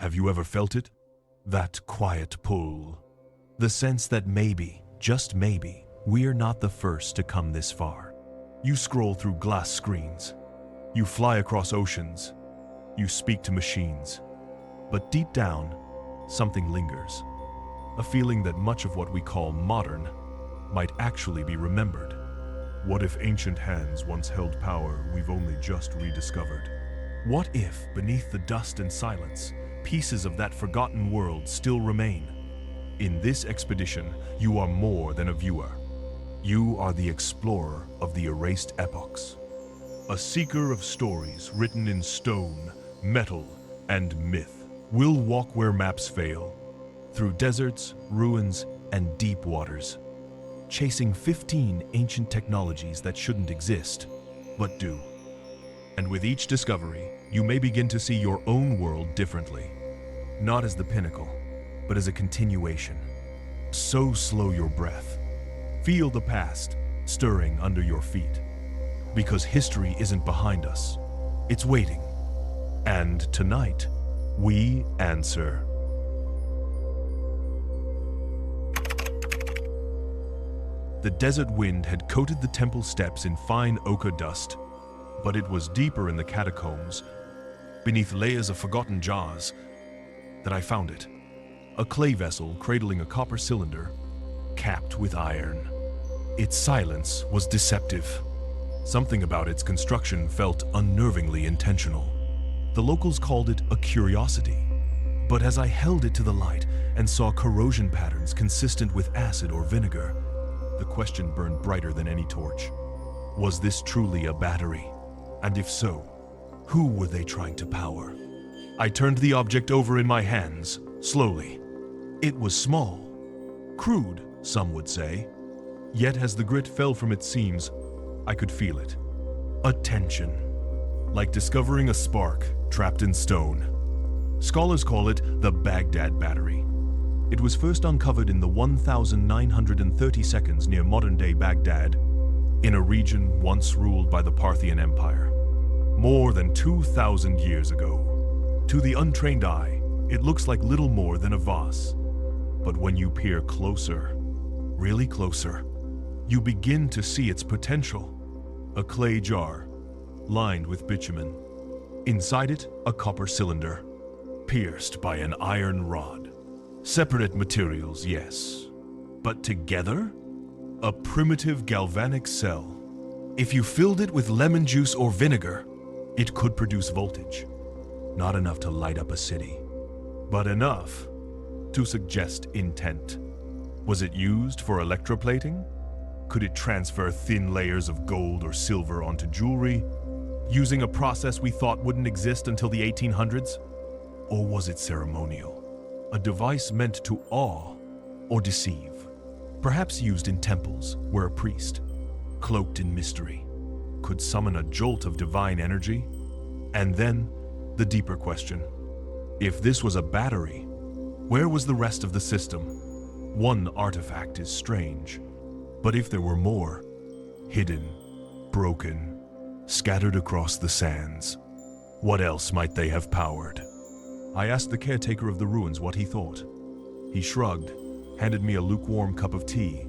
Have you ever felt it? That quiet pull. The sense that maybe, just maybe, we're not the first to come this far. You scroll through glass screens. You fly across oceans. You speak to machines. But deep down, something lingers. A feeling that much of what we call modern might actually be remembered. What if ancient hands once held power we've only just rediscovered? What if, beneath the dust and silence, pieces of that forgotten world still remain? In this expedition, you are more than a viewer. You are the explorer of the erased epochs. A seeker of stories written in stone, metal, and myth. We'll walk where maps fail, through deserts, ruins, and deep waters, chasing 15 ancient technologies that shouldn't exist, but do. And with each discovery, you may begin to see your own world differently. Not as the pinnacle, but as a continuation. So slow your breath. Feel the past stirring under your feet. Because history isn't behind us, it's waiting. And tonight, we answer. The desert wind had coated the temple steps in fine ochre dust, but it was deeper in the catacombs, beneath layers of forgotten jars, that I found it. A clay vessel cradling a copper cylinder, capped with iron. Its silence was deceptive. Something about its construction felt unnervingly intentional. The locals called it a curiosity. But as I held it to the light and saw corrosion patterns consistent with acid or vinegar, the question burned brighter than any torch. Was this truly a battery? And if so, who were they trying to power? I turned the object over in my hands, slowly. It was small. Crude, some would say. Yet as the grit fell from its seams, I could feel it. A tension. Like discovering a spark trapped in stone. Scholars call it the Baghdad battery. It was first uncovered in the 1,930 seconds near modern-day Baghdad, in a region once ruled by the Parthian Empire. More than 2,000 years ago. To the untrained eye, it looks like little more than a vase. But when you peer closer, really closer, you begin to see its potential. A clay jar, lined with bitumen. Inside it, a copper cylinder, pierced by an iron rod. Separate materials, yes, but together? A primitive galvanic cell. If you filled it with lemon juice or vinegar, it could produce voltage. Not enough to light up a city, but enough to suggest intent. Was it used for electroplating? Could it transfer thin layers of gold or silver onto jewelry, using a process we thought wouldn't exist until the 1800s? Or was it ceremonial? A device meant to awe or deceive, perhaps used in temples where a priest, cloaked in mystery, could summon a jolt of divine energy. And then, the deeper question. If this was a battery, where was the rest of the system? One artifact is strange, but if there were more, hidden, broken, scattered across the sands, what else might they have powered? I asked the caretaker of the ruins what he thought. He shrugged, handed me a lukewarm cup of tea,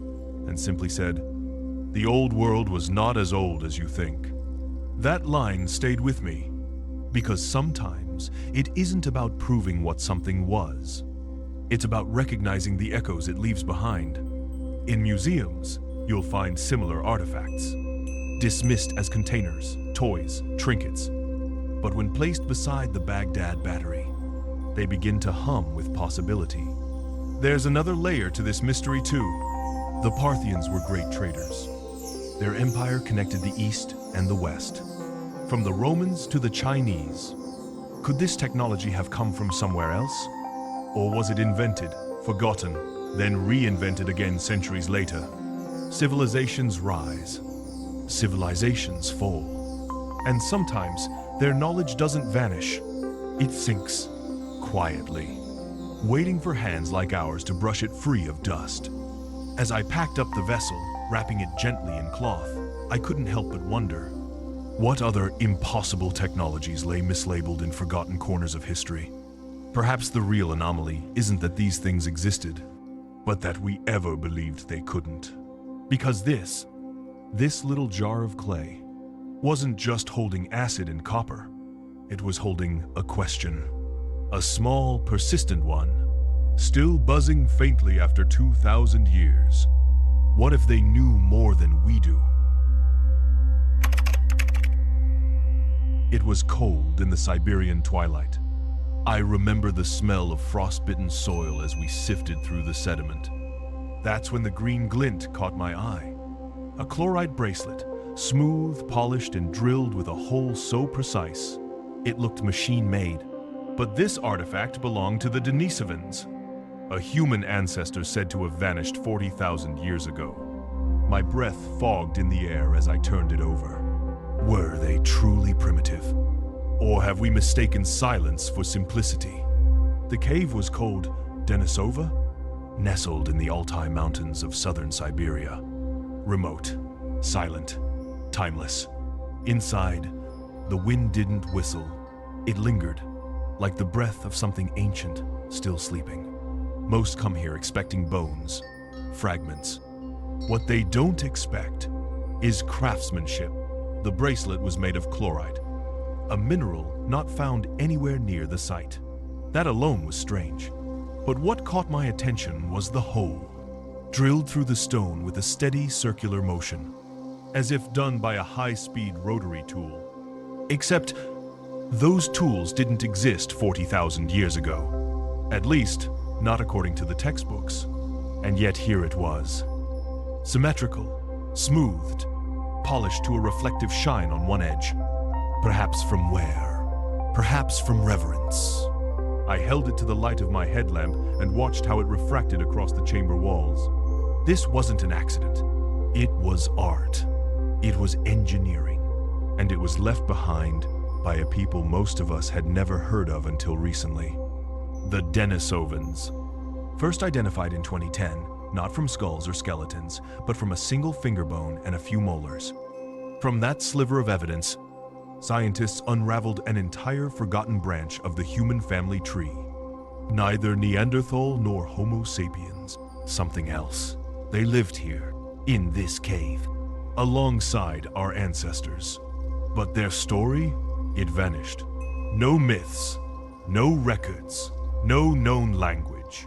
and simply said, "The old world was not as old as you think." That line stayed with me, because sometimes it isn't about proving what something was. It's about recognizing the echoes it leaves behind. In museums, you'll find similar artifacts, dismissed as containers, toys, trinkets. But when placed beside the Baghdad battery, they begin to hum with possibility. There's another layer to this mystery too. The Parthians were great traders. Their empire connected the East and the West. From the Romans to the Chinese. Could this technology have come from somewhere else? Or was it invented, forgotten, then reinvented again centuries later? Civilizations rise. Civilizations fall. And sometimes their knowledge doesn't vanish. It sinks. Quietly, waiting for hands like ours to brush it free of dust. As I packed up the vessel, wrapping it gently in cloth, I couldn't help but wonder, what other impossible technologies lay mislabeled in forgotten corners of history? Perhaps the real anomaly isn't that these things existed, but that we ever believed they couldn't. Because this little jar of clay wasn't just holding acid and copper. It was holding a question. A small, persistent one, still buzzing faintly after 2,000 years. What if they knew more than we do? It was cold in the Siberian twilight. I remember the smell of frostbitten soil as we sifted through the sediment. That's when the green glint caught my eye. A chloride bracelet, smooth, polished, and drilled with a hole so precise, it looked machine-made. But this artifact belonged to the Denisovans, a human ancestor said to have vanished 40,000 years ago. My breath fogged in the air as I turned it over. Were they truly primitive? Or have we mistaken silence for simplicity? The cave was called Denisova, nestled in the Altai Mountains of southern Siberia. Remote, silent, timeless. Inside, the wind didn't whistle. It lingered, like the breath of something ancient, still sleeping. Most come here expecting bones, fragments. What they don't expect is craftsmanship. The bracelet was made of chloride, a mineral not found anywhere near the site. That alone was strange. But what caught my attention was the hole, drilled through the stone with a steady circular motion, as if done by a high-speed rotary tool. Except, those tools didn't exist 40,000 years ago. At least, not according to the textbooks. And yet here it was. Symmetrical, smoothed, polished to a reflective shine on one edge. Perhaps from where? Perhaps from reverence. I held it to the light of my headlamp and watched how it refracted across the chamber walls. This wasn't an accident. It was art. It was engineering. And it was left behind by a people most of us had never heard of until recently. The Denisovans. First identified in 2010, not from skulls or skeletons, but from a single finger bone and a few molars. From that sliver of evidence, scientists unraveled an entire forgotten branch of the human family tree. Neither Neanderthal nor Homo sapiens, something else. They lived here, in this cave, alongside our ancestors. But their story, it vanished. No myths, no records, no known language.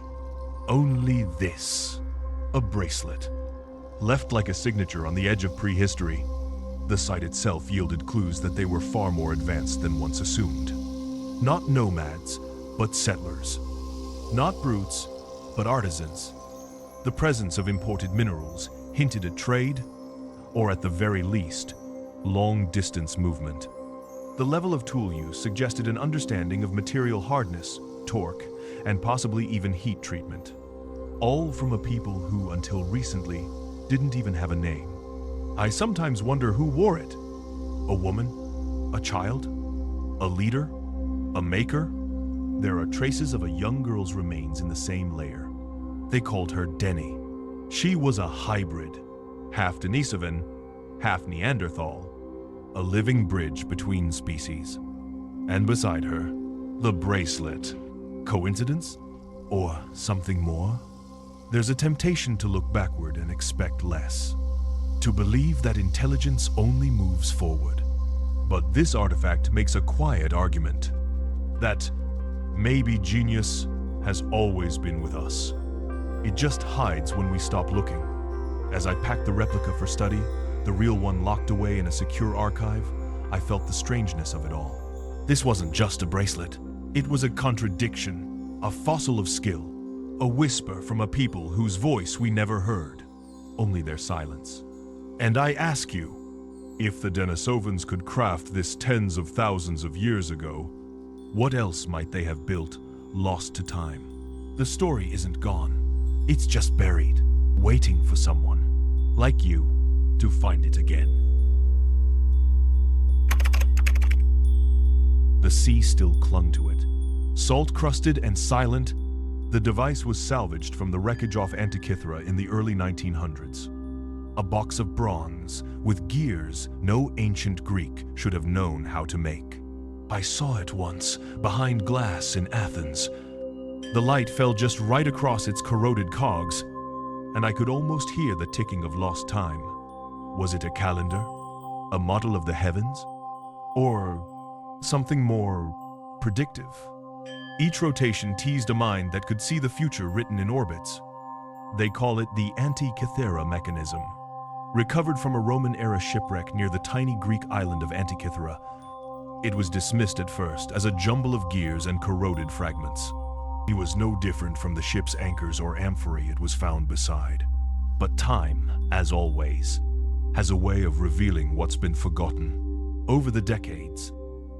Only this, a bracelet, left like a signature on the edge of prehistory. The site itself yielded clues that they were far more advanced than once assumed. Not nomads, but settlers. Not brutes, but artisans. The presence of imported minerals hinted at trade, or at the very least, long-distance movement. The level of tool use suggested an understanding of material hardness, torque, and possibly even heat treatment. All from a people who, until recently, didn't even have a name. I sometimes wonder who wore it. A woman? A child? A leader? A maker? There are traces of a young girl's remains in the same layer. They called her Deni. She was a hybrid, half Denisovan, half Neanderthal, a living bridge between species. And beside her, the bracelet. Coincidence? Or something more? There's a temptation to look backward and expect less. To believe that intelligence only moves forward. But this artifact makes a quiet argument that maybe genius has always been with us. It just hides when we stop looking. As I packed the replica for study, the real one locked away in a secure archive, I felt the strangeness of it all. This wasn't just a bracelet. It was a contradiction, a fossil of skill, a whisper from a people whose voice we never heard, only their silence. And I ask you, if the Denisovans could craft this tens of thousands of years ago, what else might they have built, lost to time? The story isn't gone. It's just buried, waiting for someone, like you, to find it again. The sea still clung to it. Salt-crusted and silent, the device was salvaged from the wreckage off Antikythera in the early 1900s. A box of bronze with gears no ancient Greek should have known how to make. I saw it once, behind glass in Athens. The light fell just right across its corroded cogs, and I could almost hear the ticking of lost time. Was it a calendar? A model of the heavens? Or something more predictive? Each rotation teased a mind that could see the future written in orbits. They call it the Antikythera mechanism. Recovered from a Roman-era shipwreck near the tiny Greek island of Antikythera, it was dismissed at first as a jumble of gears and corroded fragments. It was no different from the ship's anchors or amphorae it was found beside. But time, as always, has a way of revealing what's been forgotten. Over the decades,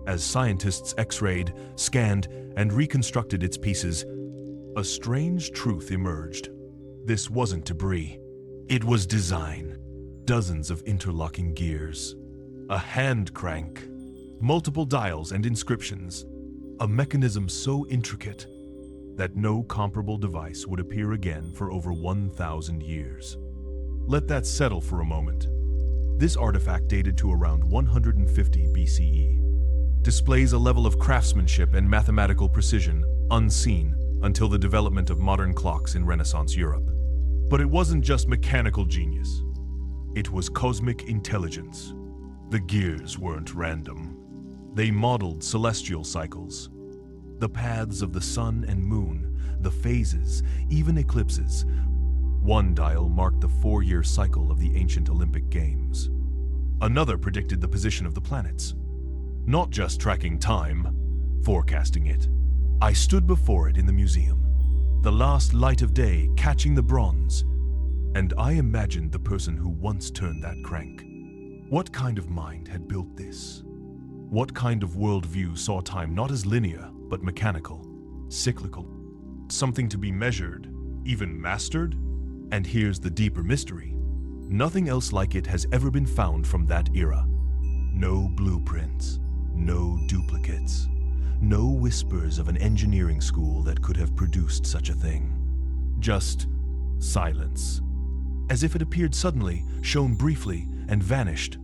as scientists x-rayed, scanned, and reconstructed its pieces, a strange truth emerged. This wasn't debris. It was design. Dozens of interlocking gears. A hand crank. Multiple dials and inscriptions. A mechanism so intricate that no comparable device would appear again for over 1,000 years. Let that settle for a moment. This artifact, dated to around 150 BCE, displays a level of craftsmanship and mathematical precision unseen until the development of modern clocks in Renaissance Europe. But it wasn't just mechanical genius. It was cosmic intelligence. The gears weren't random. They modeled celestial cycles. The paths of the sun and moon, the phases, even eclipses. One dial marked the 4-year cycle of the ancient Olympic Games. Another predicted the position of the planets. Not just tracking time, forecasting it. I stood before it in the museum, the last light of day catching the bronze, and I imagined the person who once turned that crank. What kind of mind had built this? What kind of worldview saw time not as linear, but mechanical, cyclical, something to be measured, even mastered? And here's the deeper mystery. Nothing else like it has ever been found from that era. No blueprints, no duplicates, no whispers of an engineering school that could have produced such a thing. Just silence. As if it appeared suddenly, shone briefly, and vanished.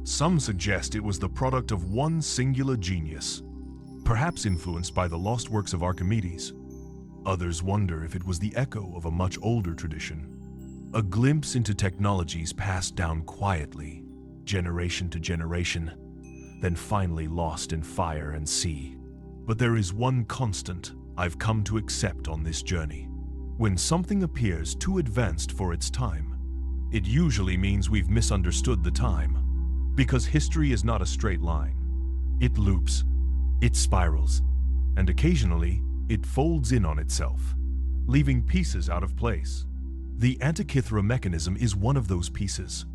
Some suggest it was the product of one singular genius, perhaps influenced by the lost works of Archimedes. Others wonder if it was the echo of a much older tradition, a glimpse into technologies passed down quietly, generation to generation, then finally lost in fire and sea. But there is one constant I've come to accept on this journey. When something appears too advanced for its time, it usually means we've misunderstood the time. Because history is not a straight line. It loops, it spirals, and occasionally it folds in on itself, leaving pieces out of place. The Antikythera mechanism is one of those pieces.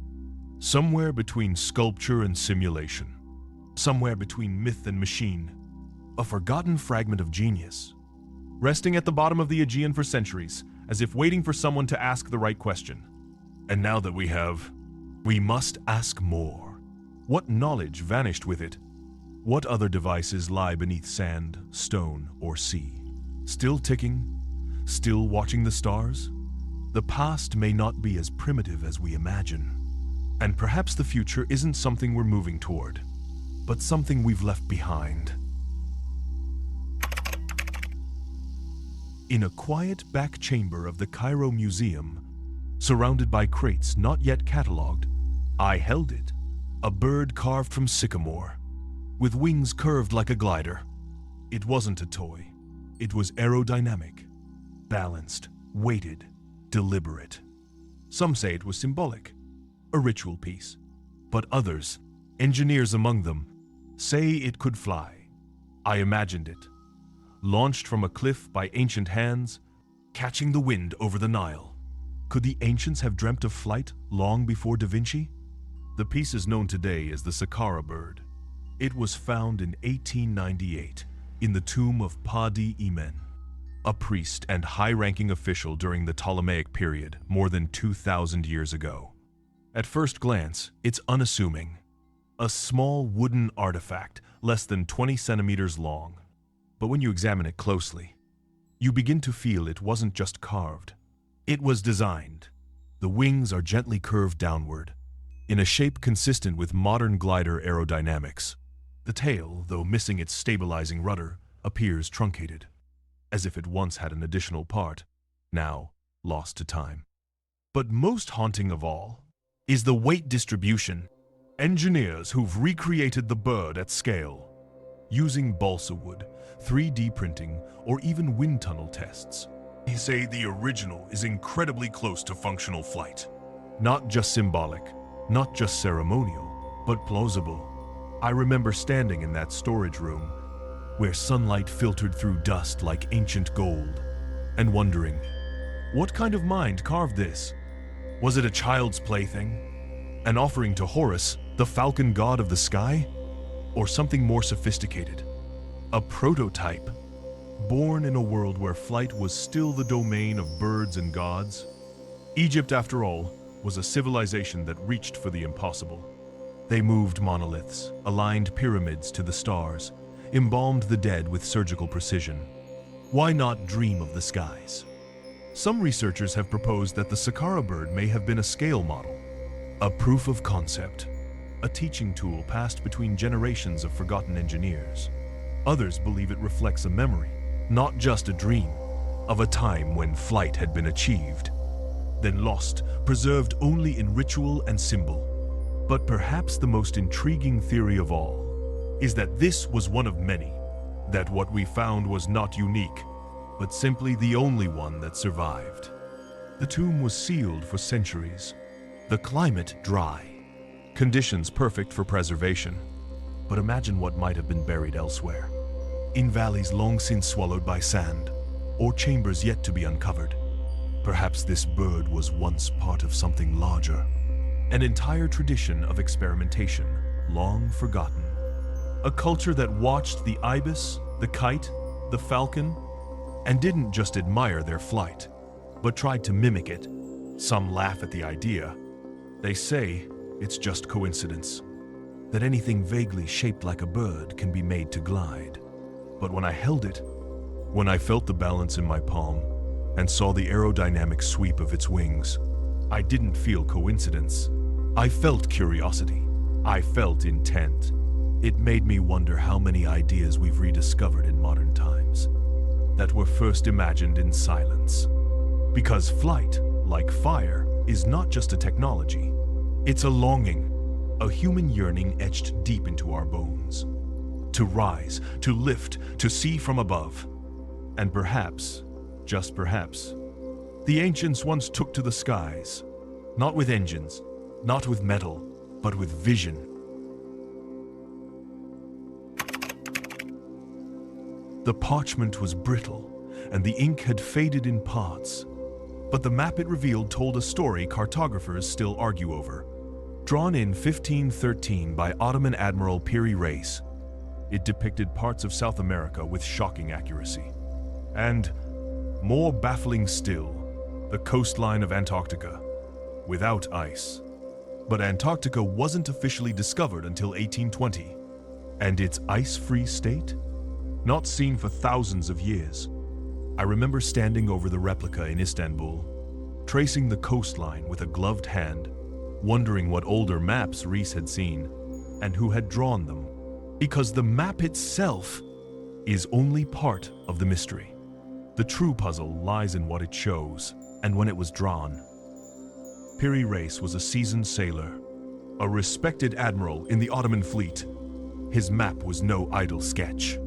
Somewhere between sculpture and simulation. Somewhere between myth and machine. A forgotten fragment of genius. Resting at the bottom of the Aegean for centuries, as if waiting for someone to ask the right question. And now that we have, we must ask more. What knowledge vanished with it? What other devices lie beneath sand, stone, or sea? Still ticking? Still watching the stars? The past may not be as primitive as we imagine. And perhaps the future isn't something we're moving toward, but something we've left behind. In a quiet back chamber of the Cairo Museum, surrounded by crates not yet catalogued, I held it. A bird carved from sycamore, with wings curved like a glider. It wasn't a toy. It was aerodynamic, balanced, weighted, deliberate. Some say it was symbolic, a ritual piece. But others, engineers among them, say it could fly. I imagined it, launched from a cliff by ancient hands, catching the wind over the Nile. Could the ancients have dreamt of flight long before Da Vinci? The piece is known today as the Saqqara bird. It was found in 1898 in the tomb of Padi Imen, a priest and high-ranking official during the Ptolemaic period more than 2,000 years ago. At first glance, it's unassuming. A small wooden artifact less than 20 centimeters long. But when you examine it closely, you begin to feel it wasn't just carved. It was designed. The wings are gently curved downward, in a shape consistent with modern glider aerodynamics. The tail, though missing its stabilizing rudder, appears truncated, as if it once had an additional part, now lost to time. But most haunting of all is the weight distribution. Engineers who've recreated the bird at scale, using balsa wood, 3D printing, or even wind tunnel tests, they say the original is incredibly close to functional flight. Not just symbolic, not just ceremonial, but plausible. I remember standing in that storage room, where sunlight filtered through dust like ancient gold, and wondering, what kind of mind carved this? Was it a child's plaything? An offering to Horus, the falcon god of the sky? Or something more sophisticated? A prototype, born in a world where flight was still the domain of birds and gods? Egypt, after all, was a civilization that reached for the impossible. They moved monoliths, aligned pyramids to the stars, embalmed the dead with surgical precision. Why not dream of the skies? Some researchers have proposed that the Saqqara bird may have been a scale model, a proof of concept, a teaching tool passed between generations of forgotten engineers. Others believe it reflects a memory, not just a dream, of a time when flight had been achieved, then lost, preserved only in ritual and symbol. But perhaps the most intriguing theory of all is that this was one of many, that what we found was not unique, but simply the only one that survived. The tomb was sealed for centuries, the climate dry, conditions perfect for preservation. But imagine what might have been buried elsewhere, in valleys long since swallowed by sand, or chambers yet to be uncovered. Perhaps this bird was once part of something larger, an entire tradition of experimentation, long forgotten. A culture that watched the ibis, the kite, the falcon, and didn't just admire their flight, but tried to mimic it. Some laugh at the idea. They say it's just coincidence, that anything vaguely shaped like a bird can be made to glide. But when I held it, when I felt the balance in my palm, and saw the aerodynamic sweep of its wings, I didn't feel coincidence. I felt curiosity. I felt intent. It made me wonder how many ideas we've rediscovered in modern times that were first imagined in silence. Because flight, like fire, is not just a technology. It's a longing, a human yearning etched deep into our bones. To rise, to lift, to see from above. And perhaps, just perhaps, the ancients once took to the skies, not with engines, not with metal, but with vision. The parchment was brittle, and the ink had faded in parts. But the map it revealed told a story cartographers still argue over. Drawn in 1513 by Ottoman Admiral Piri Reis, it depicted parts of South America with shocking accuracy. And, more baffling still, the coastline of Antarctica, without ice. But Antarctica wasn't officially discovered until 1820. And its ice-free state? Not seen for thousands of years. I remember standing over the replica in Istanbul, tracing the coastline with a gloved hand, wondering what older maps Reis had seen, and who had drawn them. Because the map itself is only part of the mystery. The true puzzle lies in what it shows, and when it was drawn. Piri Reis was a seasoned sailor, a respected admiral in the Ottoman fleet. His map was no idle sketch.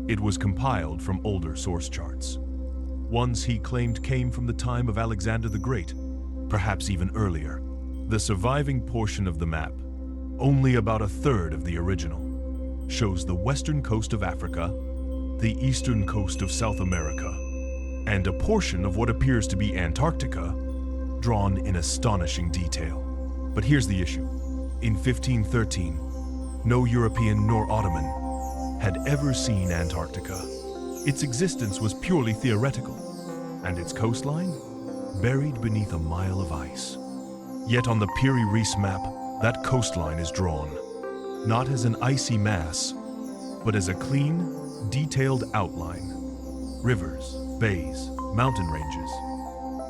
It was compiled from older source charts. Ones he claimed came from the time of Alexander the Great, perhaps even earlier. The surviving portion of the map, only about a third of the original, shows the western coast of Africa, the eastern coast of South America, and a portion of what appears to be Antarctica, drawn in astonishing detail. But here's the issue. In 1513, no European nor Ottoman had ever seen Antarctica. Its existence was purely theoretical, and its coastline buried beneath a mile of ice. Yet on the Piri Reis map, that coastline is drawn, not as an icy mass, but as a clean, detailed outline. Rivers, bays, mountain ranges,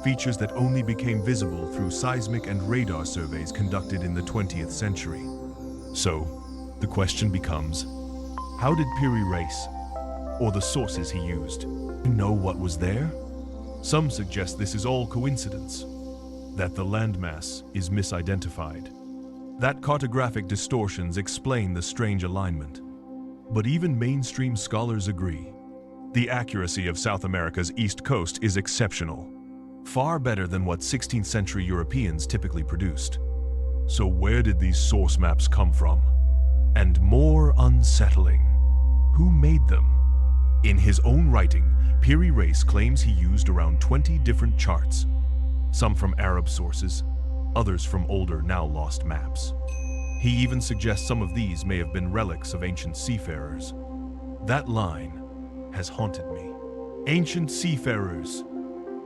features that only became visible through seismic and radar surveys conducted in the 20th century. So, the question becomes, How did Piri Reis, or the sources he used, know what was there? Some suggest this is all coincidence, that the landmass is misidentified, that cartographic distortions explain the strange alignment. But even mainstream scholars agree. The accuracy of South America's east coast is exceptional, far better than what 16th century Europeans typically produced. So where did these source maps come from? And more unsettling, who made them? In his own writing, Piri Reis claims he used around 20 different charts, some from Arab sources, others from older, now lost maps. He even suggests some of these may have been relics of ancient seafarers. That line has haunted me. Ancient seafarers,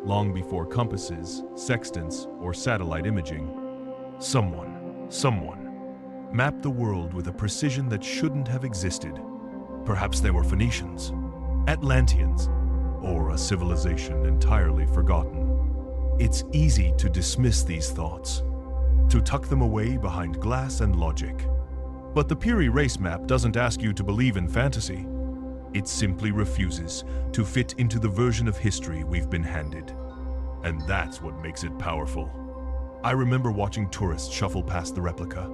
long before compasses, sextants, or satellite imaging. Someone mapped the world with a precision that shouldn't have existed. Perhaps they were Phoenicians, Atlanteans, or a civilization entirely forgotten. It's easy to dismiss these thoughts, to tuck them away behind glass and logic. But the Piri Reis map doesn't ask you to believe in fantasy. It simply refuses to fit into the version of history we've been handed. And that's what makes it powerful. I remember watching tourists shuffle past the replica.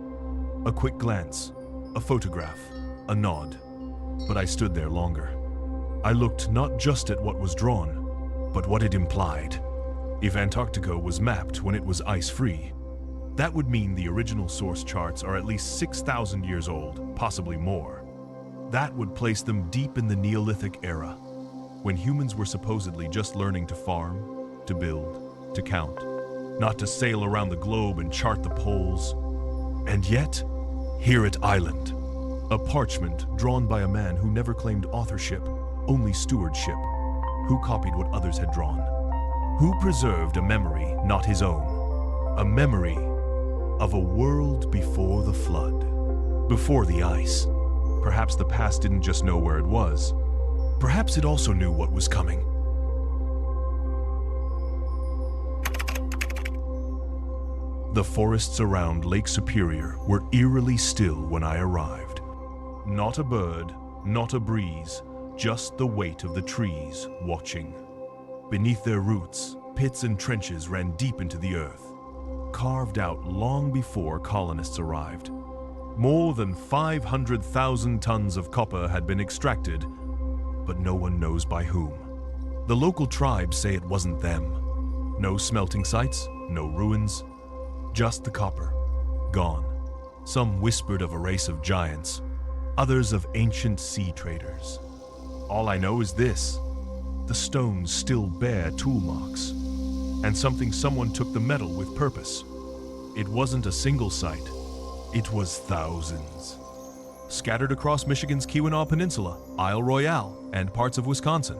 A quick glance, a photograph, a nod. But I stood there longer. I looked not just at what was drawn, but what it implied. If Antarctica was mapped when it was ice-free, that would mean the original source charts are at least 6,000 years old, possibly more. That would place them deep in the Neolithic era, when humans were supposedly just learning to farm, to build, to count, not to sail around the globe and chart the poles. And yet, here at Island, a parchment drawn by a man who never claimed authorship, only stewardship, who copied what others had drawn, who preserved a memory not his own, a memory of a world before the flood, before the ice. Perhaps the past didn't just know where it was. Perhaps it also knew what was coming. The forests around Lake Superior were eerily still when I arrived. Not a bird, not a breeze, just the weight of the trees watching. Beneath their roots, pits and trenches ran deep into the earth, carved out long before colonists arrived. More than 500,000 tons of copper had been extracted, but no one knows by whom. The local tribes say it wasn't them. No smelting sites, no ruins, just the copper, gone. Some whispered of a race of giants, others of ancient sea traders. All I know is this: the stones still bear tool marks, and someone took the metal with purpose. It wasn't a single site, it was thousands. Scattered across Michigan's Keweenaw Peninsula, Isle Royale, and parts of Wisconsin.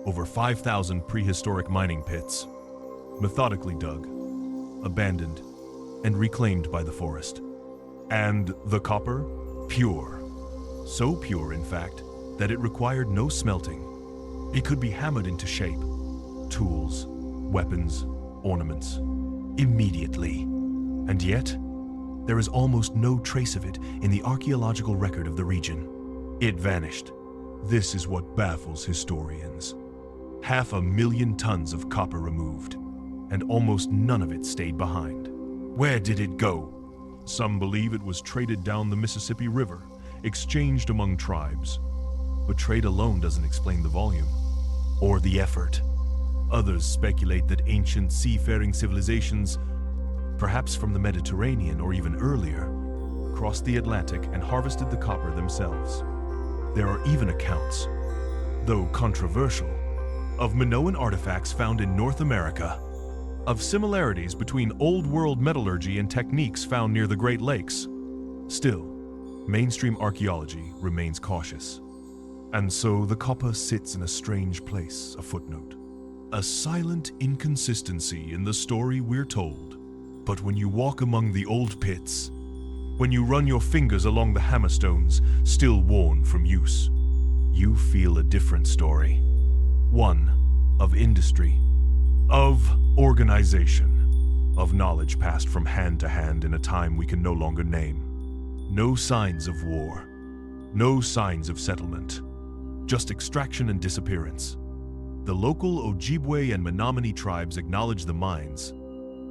Over 5,000 prehistoric mining pits, methodically dug, abandoned, and reclaimed by the forest. And the copper? Pure. So pure, in fact, that it required no smelting. It could be hammered into shape. Tools, weapons, ornaments. Immediately. And yet, there is almost no trace of it in the archaeological record of the region. It vanished. This is what baffles historians. 500,000 tons of copper removed, and almost none of it stayed behind. Where did it go? Some believe it was traded down the Mississippi River, exchanged among tribes. But trade alone doesn't explain the volume, or the effort. Others speculate that ancient seafaring civilizations, perhaps from the Mediterranean or even earlier, crossed the Atlantic and harvested the copper themselves. There are even accounts, though controversial, of Minoan artifacts found in North America, of similarities between Old World metallurgy and techniques found near the Great Lakes. Still, mainstream archaeology remains cautious. And so the copper sits in a strange place, a footnote. A silent inconsistency in the story we're told. But when you walk among the old pits, when you run your fingers along the hammerstones, still worn from use, you feel a different story. One of industry, of organization, of knowledge passed from hand to hand in a time we can no longer name. No signs of war, No signs of settlement, just extraction and disappearance. The local Ojibwe and Menominee tribes acknowledge the mines,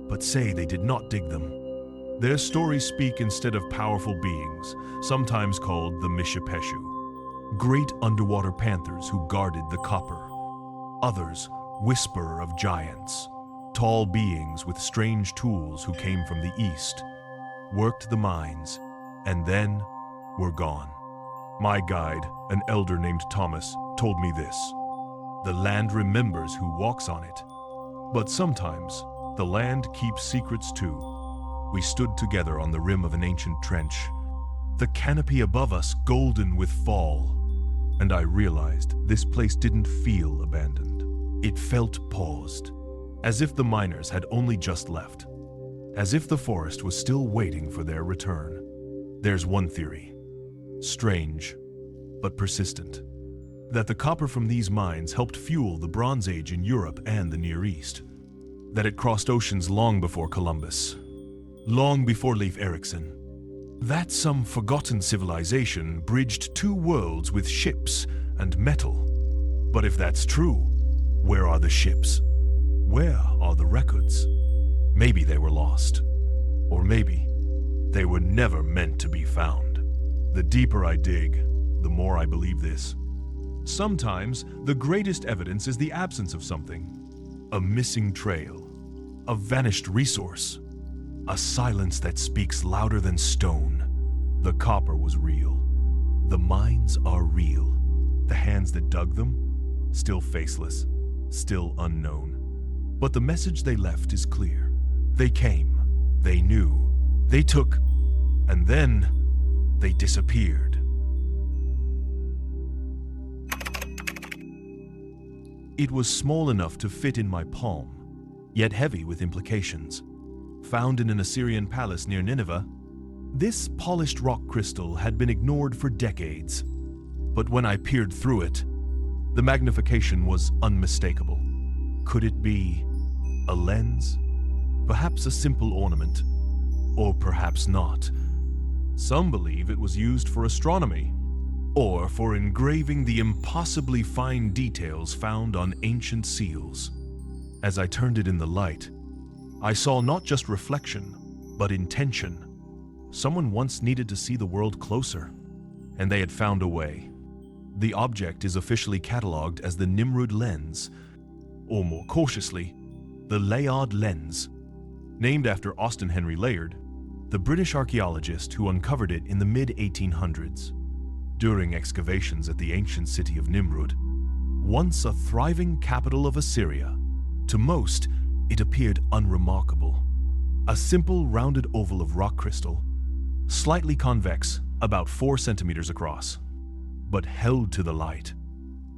but say they did not dig them. Their stories speak instead of powerful beings, sometimes called the Mishipeshu, great underwater panthers who guarded the copper. Others whisper of giants, tall beings with strange tools who came from the east, worked the mines, and then were gone. My guide, an elder named Thomas, told me this. The land remembers who walks on it. But sometimes, the land keeps secrets too. We stood together on the rim of an ancient trench, the canopy above us golden with fall, and I realized this place didn't feel abandoned. It felt paused, as if the miners had only just left, as if the forest was still waiting for their return. There's one theory, strange but persistent, that the copper from these mines helped fuel the Bronze Age in Europe and the Near East, that it crossed oceans long before Columbus, long before Leif Erikson, that some forgotten civilization bridged two worlds with ships and metal. But if that's true, where are the ships? Where are the records? Maybe they were lost, or maybe they were never meant to be found. The deeper I dig, the more I believe this. Sometimes, the greatest evidence is the absence of something. A missing trail, a vanished resource, a silence that speaks louder than stone. The copper was real. The mines are real. The hands that dug them, still faceless, still unknown. But the message they left is clear. They came, they knew, they took, and then they disappeared. It was small enough to fit in my palm, yet heavy with implications. Found in an Assyrian palace near Nineveh, this polished rock crystal had been ignored for decades. But when I peered through it, the magnification was unmistakable. Could it be a lens? Perhaps a simple ornament? Or perhaps not. Some believe it was used for astronomy, or for engraving the impossibly fine details found on ancient seals. As I turned it in the light, I saw not just reflection, but intention. Someone once needed to see the world closer, and they had found a way. The object is officially catalogued as the Nimrud lens, or more cautiously, the Layard lens, named after Austin Henry Layard, the British archaeologist who uncovered it in the mid-1800s. During excavations at the ancient city of Nimrud, once a thriving capital of Assyria, to most, it appeared unremarkable. A simple rounded oval of rock crystal, slightly convex, about 4 centimeters across, but held to the light.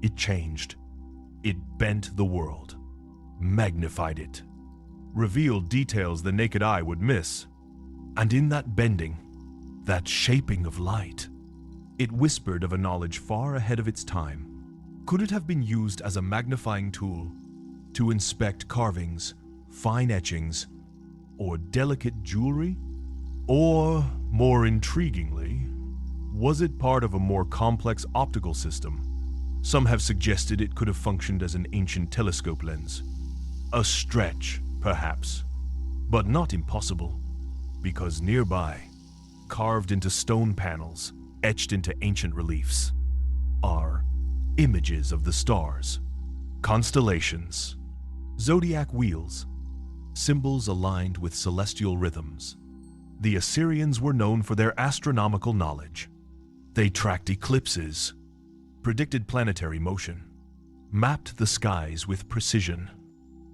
It changed. It bent the world, magnified it, revealed details the naked eye would miss. And in that bending, that shaping of light, it whispered of a knowledge far ahead of its time. Could it have been used as a magnifying tool to inspect carvings, fine etchings, or delicate jewelry? Or, more intriguingly, was it part of a more complex optical system? Some have suggested it could have functioned as an ancient telescope lens. A stretch, perhaps, but not impossible, because nearby, carved into stone panels, etched into ancient reliefs, are images of the stars, constellations, zodiac wheels, symbols aligned with celestial rhythms. The Assyrians were known for their astronomical knowledge. They tracked eclipses, predicted planetary motion, mapped the skies with precision.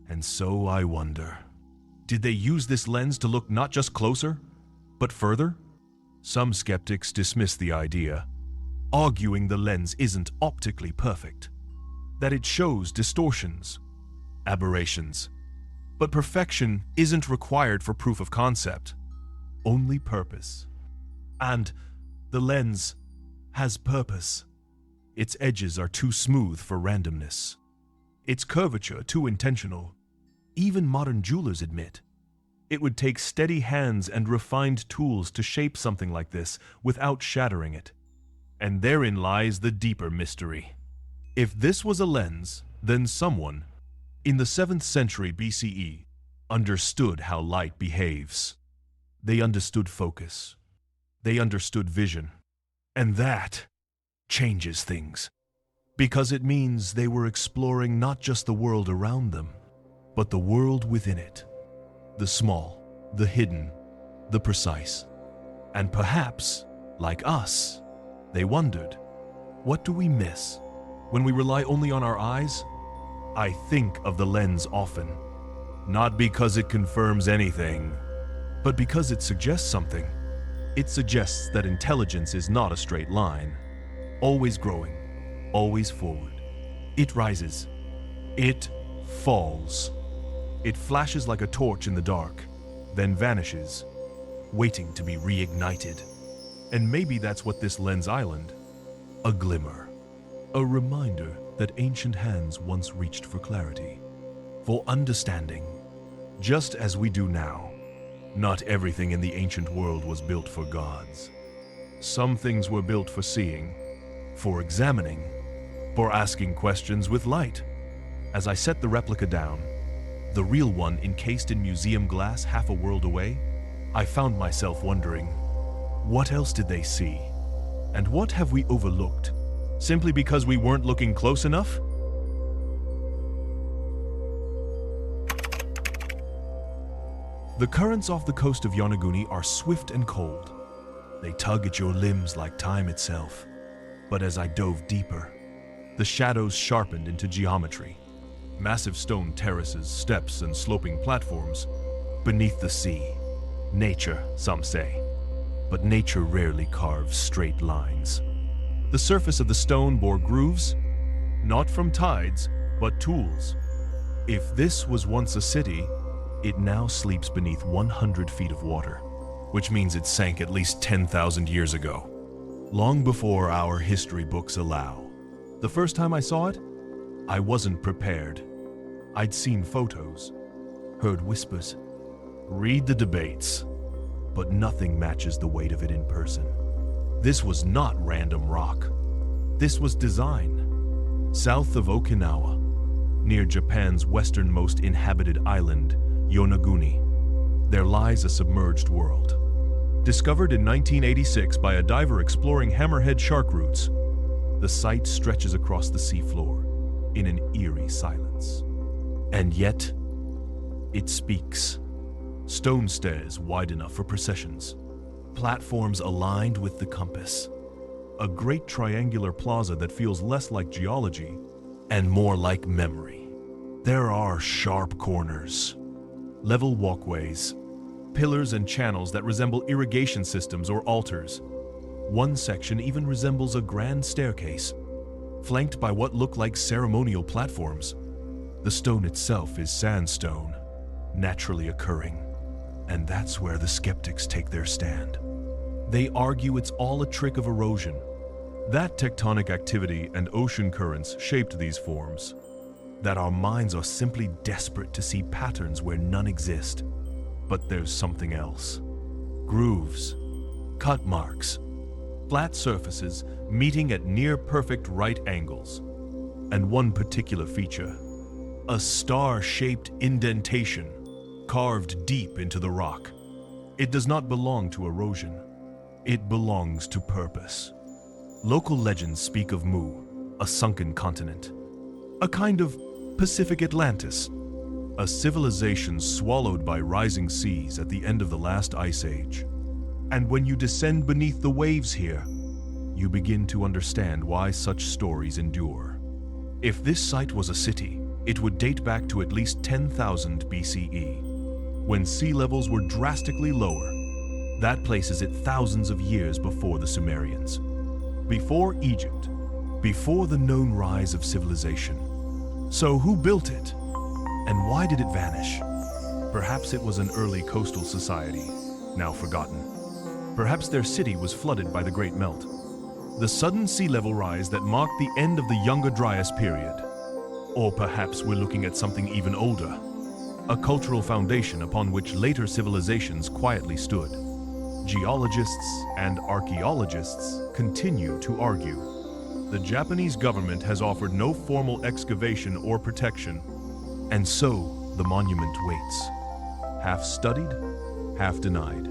And so I wonder, did they use this lens to look not just closer, but further? Some skeptics dismiss the idea, arguing the lens isn't optically perfect, that it shows distortions, aberrations. But perfection isn't required for proof of concept, only purpose. And the lens has purpose. Its edges are too smooth for randomness, its curvature too intentional. Even modern jewelers admit it would take steady hands and refined tools to shape something like this without shattering it. And therein lies the deeper mystery. If this was a lens, then someone, in the 7th century BCE, understood how light behaves. They understood focus. They understood vision. And that changes things. Because it means they were exploring not just the world around them, but the world within it. The small, the hidden, the precise. And perhaps, like us, they wondered, what do we miss when we rely only on our eyes? I think of the lens often, not because it confirms anything, but because it suggests something. It suggests that intelligence is not a straight line, always growing, always forward. It rises, it falls. It flashes like a torch in the dark, then vanishes, waiting to be reignited. And maybe that's what this lens island, a glimmer, a reminder that ancient hands once reached for clarity, for understanding, just as we do now. Not everything in the ancient world was built for gods. Some things were built for seeing, for examining, for asking questions with light. As I set the replica down, the real one encased in museum glass half a world away, I found myself wondering, what else did they see? And what have we overlooked, simply because we weren't looking close enough? The currents off the coast of Yonaguni are swift and cold. They tug at your limbs like time itself. But as I dove deeper, the shadows sharpened into geometry. Massive stone terraces, steps, and sloping platforms beneath the sea. Nature, some say. But nature rarely carves straight lines. The surface of the stone bore grooves, not from tides, but tools. If this was once a city, it now sleeps beneath 100 feet of water, which means it sank at least 10,000 years ago, long before our history books allow. The first time I saw it, I wasn't prepared. I'd seen photos, heard whispers, read the debates, but nothing matches the weight of it in person. This was not random rock. This was design. South of Okinawa, near Japan's westernmost inhabited island, Yonaguni, there lies a submerged world. Discovered in 1986 by a diver exploring hammerhead shark roots, the site stretches across the seafloor in an eerie silence. And yet, it speaks. Stone stairs wide enough for processions, platforms aligned with the compass, a great triangular plaza that feels less like geology and more like memory. There are sharp corners, level walkways, pillars and channels that resemble irrigation systems or altars. One section even resembles a grand staircase, flanked by what look like ceremonial platforms. The stone itself is sandstone, naturally occurring, and that's where the skeptics take their stand. They argue it's all a trick of erosion. That tectonic activity and ocean currents shaped these forms. That our minds are simply desperate to see patterns where none exist. But there's something else. Grooves, cut marks, flat surfaces meeting at near-perfect right angles. And one particular feature, a star-shaped indentation carved deep into the rock. It does not belong to erosion. It belongs to purpose. Local legends speak of Mu, a sunken continent, a kind of Pacific Atlantis, a civilization swallowed by rising seas at the end of the last ice age. And when you descend beneath the waves here, you begin to understand why such stories endure. If this site was a city, it would date back to at least 10,000 BCE, when sea levels were drastically lower. That places it thousands of years before the Sumerians, before Egypt, before the known rise of civilization. So who built it? And why did it vanish? Perhaps it was an early coastal society, now forgotten. Perhaps their city was flooded by the Great Melt, the sudden sea level rise that marked the end of the Younger Dryas period. Or perhaps we're looking at something even older, a cultural foundation upon which later civilizations quietly stood. Geologists and archaeologists continue to argue. The Japanese government has offered no formal excavation or protection, and so the monument waits. Half studied, half denied.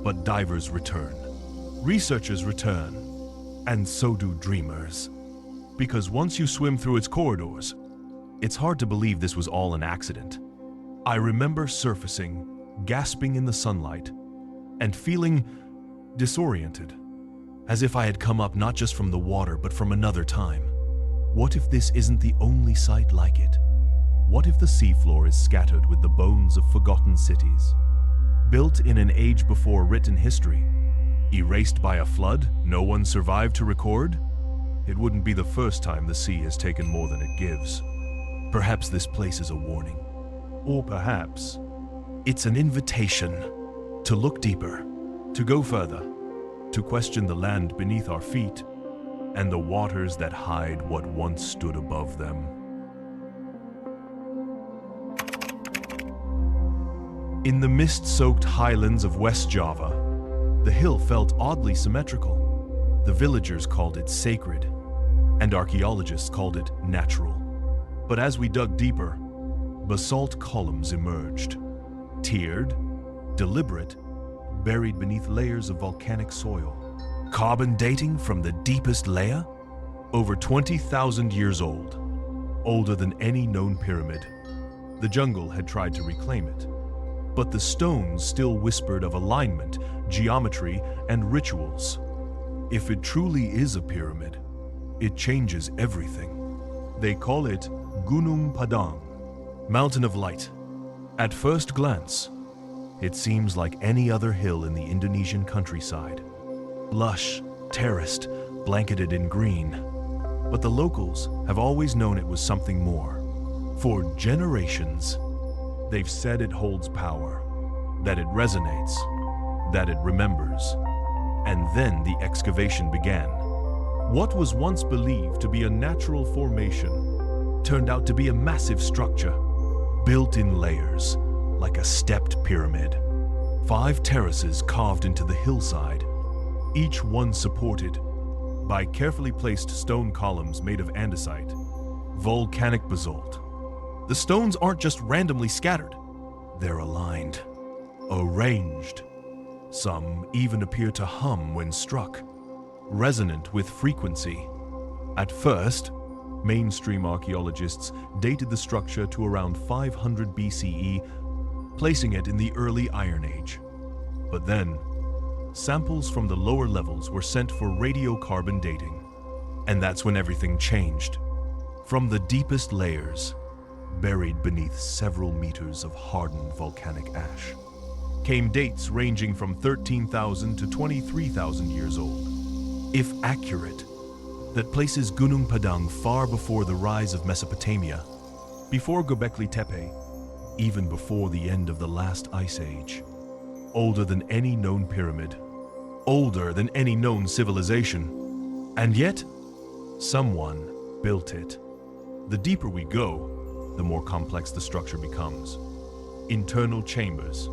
But divers return, researchers return, and so do dreamers. Because once you swim through its corridors, it's hard to believe this was all an accident. I remember surfacing, gasping in the sunlight, and feeling disoriented, as if I had come up not just from the water, but from another time. What if this isn't the only site like it? What if the seafloor is scattered with the bones of forgotten cities? Built in an age before written history, erased by a flood no one survived to record? It wouldn't be the first time the sea has taken more than it gives. Perhaps this place is a warning. Or perhaps it's an invitation to look deeper, to go further, to question the land beneath our feet and the waters that hide what once stood above them. In the mist-soaked highlands of West Java, the hill felt oddly symmetrical. The villagers called it sacred, and archaeologists called it natural. But as we dug deeper, basalt columns emerged, tiered, deliberate, buried beneath layers of volcanic soil. Carbon dating from the deepest layer? Over 20,000 years old, older than any known pyramid. The jungle had tried to reclaim it, but the stones still whispered of alignment, geometry, and rituals. If it truly is a pyramid, it changes everything. They call it Gunung Padang, Mountain of Light. At first glance, it seems like any other hill in the Indonesian countryside. Lush, terraced, blanketed in green. But the locals have always known it was something more. For generations, they've said it holds power, that it resonates, that it remembers. And then the excavation began. What was once believed to be a natural formation turned out to be a massive structure, built in layers, like a stepped pyramid. 5 terraces carved into the hillside, each one supported by carefully placed stone columns made of andesite, volcanic basalt. The stones aren't just randomly scattered. They're aligned, arranged. Some even appear to hum when struck, resonant with frequency. At first, mainstream archaeologists dated the structure to around 500 BCE, placing it in the early Iron Age. But then, samples from the lower levels were sent for radiocarbon dating. And that's when everything changed. From the deepest layers, buried beneath several meters of hardened volcanic ash, came dates ranging from 13,000 to 23,000 years old. If accurate, that places Gunung Padang far before the rise of Mesopotamia, before Göbekli Tepe, even before the end of the last ice age. Older than any known pyramid, older than any known civilization. And yet, someone built it. The deeper we go, the more complex the structure becomes. Internal chambers,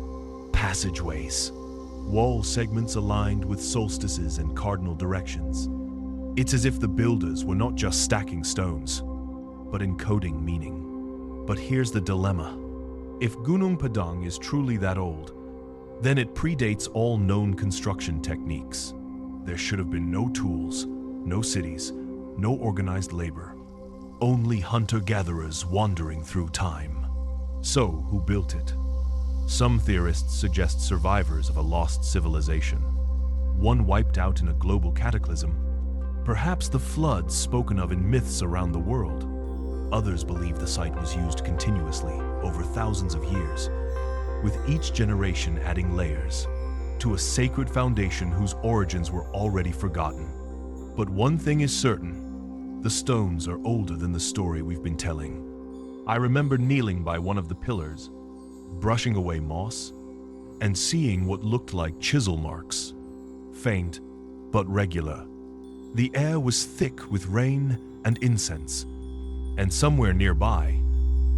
passageways, wall segments aligned with solstices and cardinal directions. It's as if the builders were not just stacking stones, but encoding meaning. But here's the dilemma. If Gunung Padang is truly that old, then it predates all known construction techniques. There should have been no tools, no cities, no organized labor. Only hunter-gatherers wandering through time. So, who built it? Some theorists suggest survivors of a lost civilization. One wiped out in a global cataclysm. Perhaps the floods spoken of in myths around the world. Others believe the site was used continuously over thousands of years, with each generation adding layers to a sacred foundation whose origins were already forgotten. But one thing is certain, the stones are older than the story we've been telling. I remember kneeling by one of the pillars, brushing away moss, and seeing what looked like chisel marks, faint but regular. The air was thick with rain and incense, and somewhere nearby,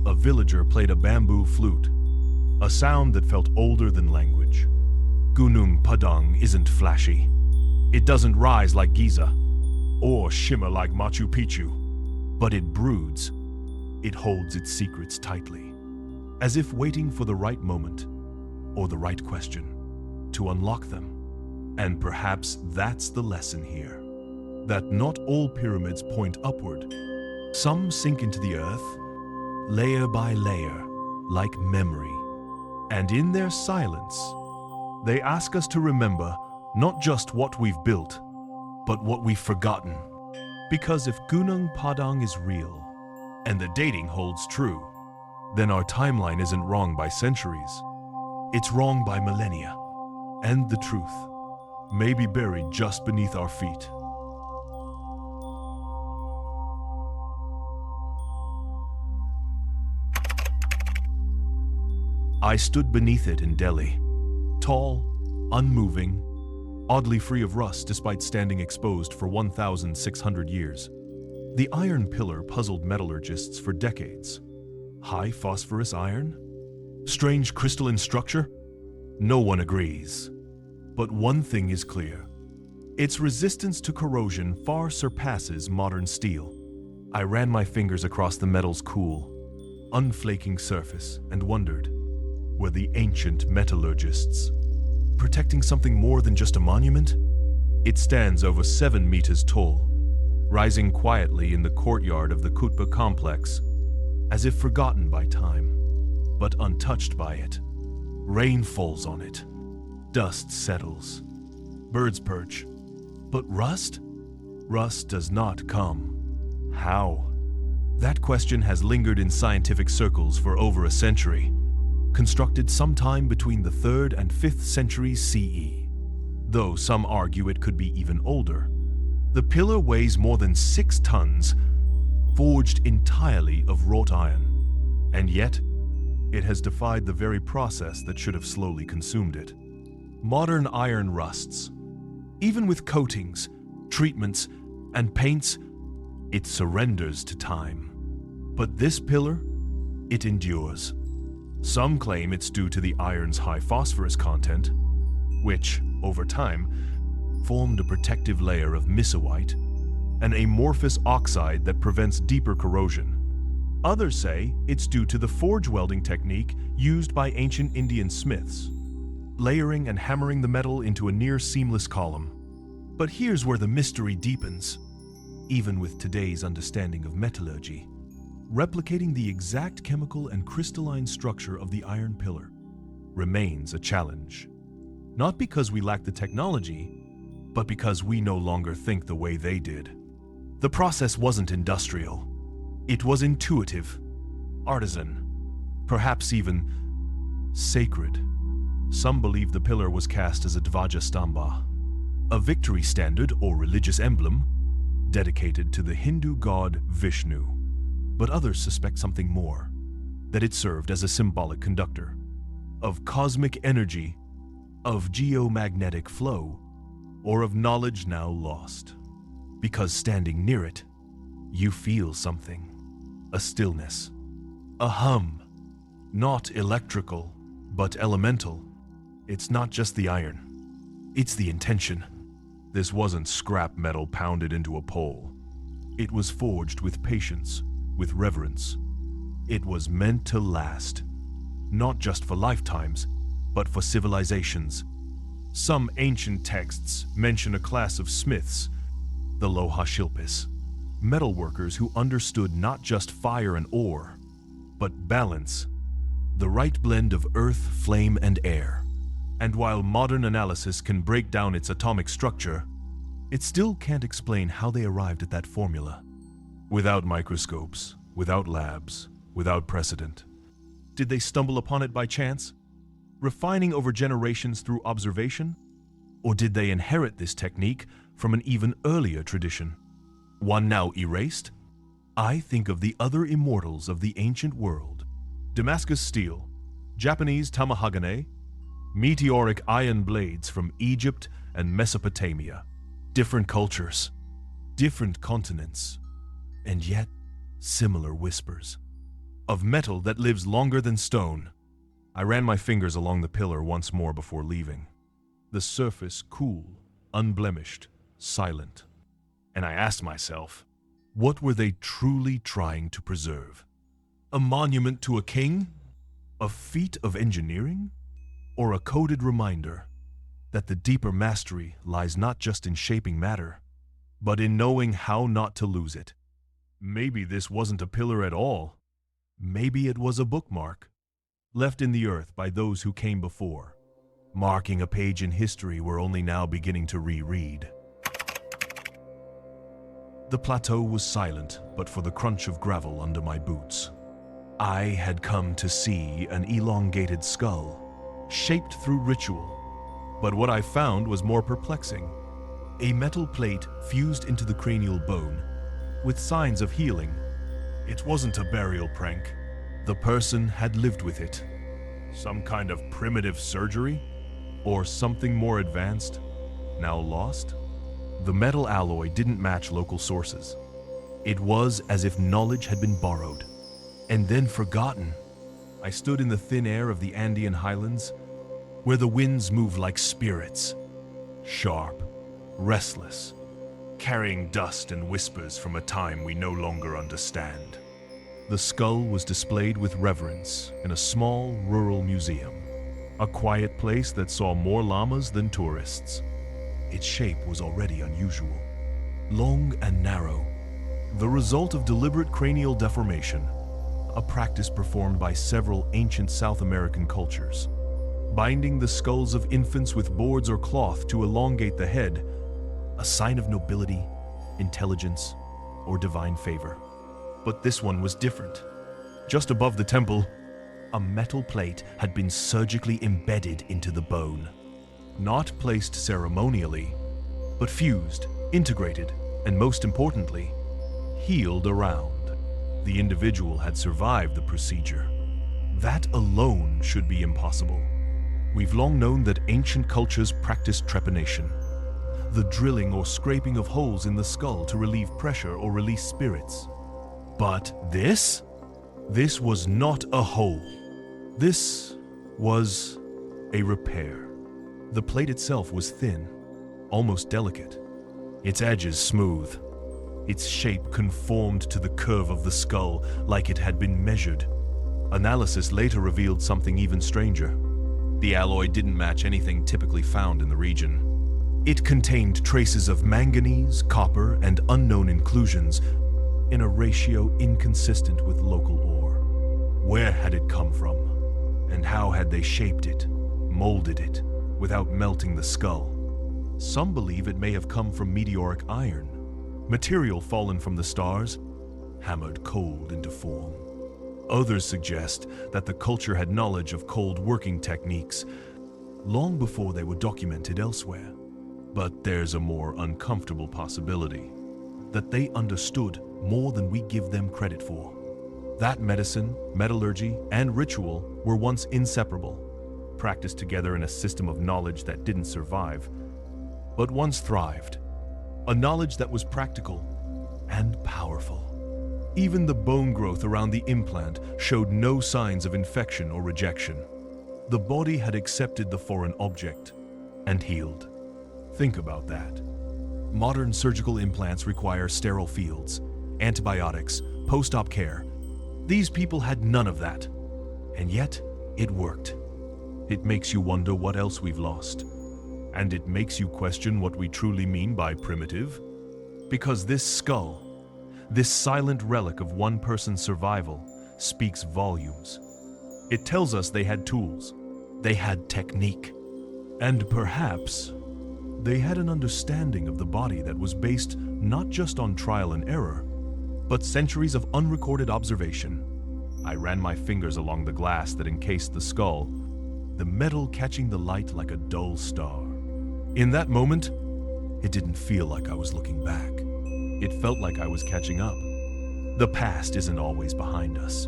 a villager played a bamboo flute, a sound that felt older than language. Gunung Padang isn't flashy. It doesn't rise like Giza, or shimmer like Machu Picchu, but it broods. It holds its secrets tightly, as if waiting for the right moment, or the right question, to unlock them. And perhaps that's the lesson here, that not all pyramids point upward. Some sink into the earth, layer by layer, like memory. And in their silence, they ask us to remember not just what we've built, but what we've forgotten. Because if Gunung Padang is real, and the dating holds true, then our timeline isn't wrong by centuries. It's wrong by millennia. And the truth may be buried just beneath our feet. I stood beneath it in Delhi, tall, unmoving, oddly free of rust despite standing exposed for 1,600 years. The iron pillar puzzled metallurgists for decades. High phosphorus iron? Strange crystalline structure? No one agrees. But one thing is clear. Its resistance to corrosion far surpasses modern steel. I ran my fingers across the metal's cool, unflaking surface and wondered, were the ancient metallurgists protecting something more than just a monument? It stands over 7 meters tall, rising quietly in the courtyard of the Qutb complex, as if forgotten by time, but untouched by it. Rain falls on it. Dust settles. Birds perch. But rust? Rust does not come. How? That question has lingered in scientific circles for over a century. Constructed sometime between the 3rd and 5th centuries CE. Though some argue it could be even older. The pillar weighs more than 6 tons, forged entirely of wrought iron. And yet, it has defied the very process that should have slowly consumed it. Modern iron rusts. Even with coatings, treatments, and paints, it surrenders to time. But this pillar, it endures. Some claim it's due to the iron's high phosphorus content, which, over time, formed a protective layer of misoite, an amorphous oxide that prevents deeper corrosion. Others say it's due to the forge welding technique used by ancient Indian smiths, layering and hammering the metal into a near-seamless column. But here's where the mystery deepens. Even with today's understanding of metallurgy, replicating the exact chemical and crystalline structure of the iron pillar remains a challenge. Not because we lack the technology, but because we no longer think the way they did. The process wasn't industrial. It was intuitive, artisan, perhaps even sacred. Some believe the pillar was cast as a Dvaja Stamba, a victory standard or religious emblem dedicated to the Hindu god Vishnu. But others suspect something more, that it served as a symbolic conductor of cosmic energy, of geomagnetic flow, or of knowledge now lost. Because standing near it, you feel something, a stillness, a hum, not electrical, but elemental. It's not just the iron, it's the intention. This wasn't scrap metal pounded into a pole. It was forged with patience, with reverence. It was meant to last, not just for lifetimes, but for civilizations. Some ancient texts mention a class of smiths, the Lohashilpis, metalworkers who understood not just fire and ore, but balance, the right blend of earth, flame, and air. And while modern analysis can break down its atomic structure, it still can't explain how they arrived at that formula. Without microscopes, without labs, without precedent. Did they stumble upon it by chance, refining over generations through observation? Or did they inherit this technique from an even earlier tradition, one now erased? I think of the other immortals of the ancient world. Damascus steel, Japanese tamahagane, meteoric iron blades from Egypt and Mesopotamia. Different cultures, different continents, and yet similar whispers. Of metal that lives longer than stone. I ran my fingers along the pillar once more before leaving. the surface cool, unblemished, silent. And I asked myself, what were they truly trying to preserve? A monument to a king? A feat of engineering? Or a coded reminder that the deeper mastery lies not just in shaping matter, but in knowing how not to lose it? Maybe this wasn't a pillar at all. Maybe it was a bookmark, left in the earth by those who came before, marking a page in history we're only now beginning to reread. The plateau was silent, but for the crunch of gravel under my boots. I had come to see an elongated skull, shaped through ritual. But what I found was more perplexing. A metal plate fused into the cranial bone, with signs of healing. It wasn't a burial prank. The person had lived with it. Some kind of primitive surgery? Or something more advanced, now lost? The metal alloy didn't match local sources. It was as if knowledge had been borrowed, and then forgotten. I stood in the thin air of the Andean highlands, where the winds move like spirits, sharp, restless, carrying dust and whispers from a time we no longer understand. The skull was displayed with reverence in a small rural museum, a quiet place that saw more llamas than tourists. Its shape was already unusual, long and narrow, the result of deliberate cranial deformation, a practice performed by several ancient South American cultures. Binding the skulls of infants with boards or cloth to elongate the head, a sign of nobility, intelligence, or divine favor. But this one was different. Just above the temple, a metal plate had been surgically embedded into the bone. Not placed ceremonially, but fused, integrated, and most importantly, healed around. The individual had survived the procedure. That alone should be impossible. We've long known that ancient cultures practiced trepanation, the drilling or scraping of holes in the skull to relieve pressure or release spirits. But this? This was not a hole. This was a repair. The plate itself was thin, almost delicate, its edges smooth. Its shape conformed to the curve of the skull like it had been measured. Analysis later revealed something even stranger. The alloy didn't match anything typically found in the region. It contained traces of manganese, copper, and unknown inclusions in a ratio inconsistent with local ore. Where had it come from? And how had they shaped it, molded it, without melting the skull? Some believe it may have come from meteoric iron, material fallen from the stars, hammered cold into form. Others suggest that the culture had knowledge of cold working techniques long before they were documented elsewhere. But there's a more uncomfortable possibility, that they understood more than we give them credit for. That medicine, metallurgy, and ritual were once inseparable, practiced together in a system of knowledge that didn't survive, but once thrived. A knowledge that was practical and powerful. Even the bone growth around the implant showed no signs of infection or rejection. The body had accepted the foreign object and healed. Think about that. Modern surgical implants require sterile fields, antibiotics, post-op care. These people had none of that, and yet it worked. It makes you wonder what else we've lost. And it makes you question what we truly mean by primitive. Because this skull, this silent relic of one person's survival, speaks volumes. It tells us they had tools, they had technique, and perhaps they had an understanding of the body that was based not just on trial and error, but centuries of unrecorded observation. I ran my fingers along the glass that encased the skull, the metal catching the light like a dull star. In that moment, it didn't feel like I was looking back. It felt like I was catching up. The past isn't always behind us.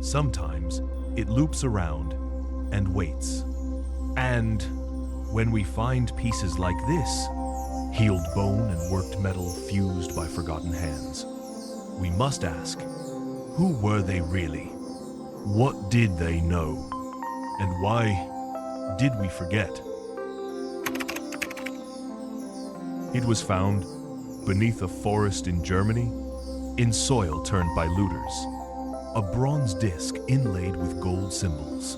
Sometimes it loops around and waits. And when we find pieces like this, healed bone and worked metal fused by forgotten hands, we must ask, who were they really? What did they know? And why did we forget? It was found beneath a forest in Germany, in soil turned by looters. A bronze disc inlaid with gold symbols.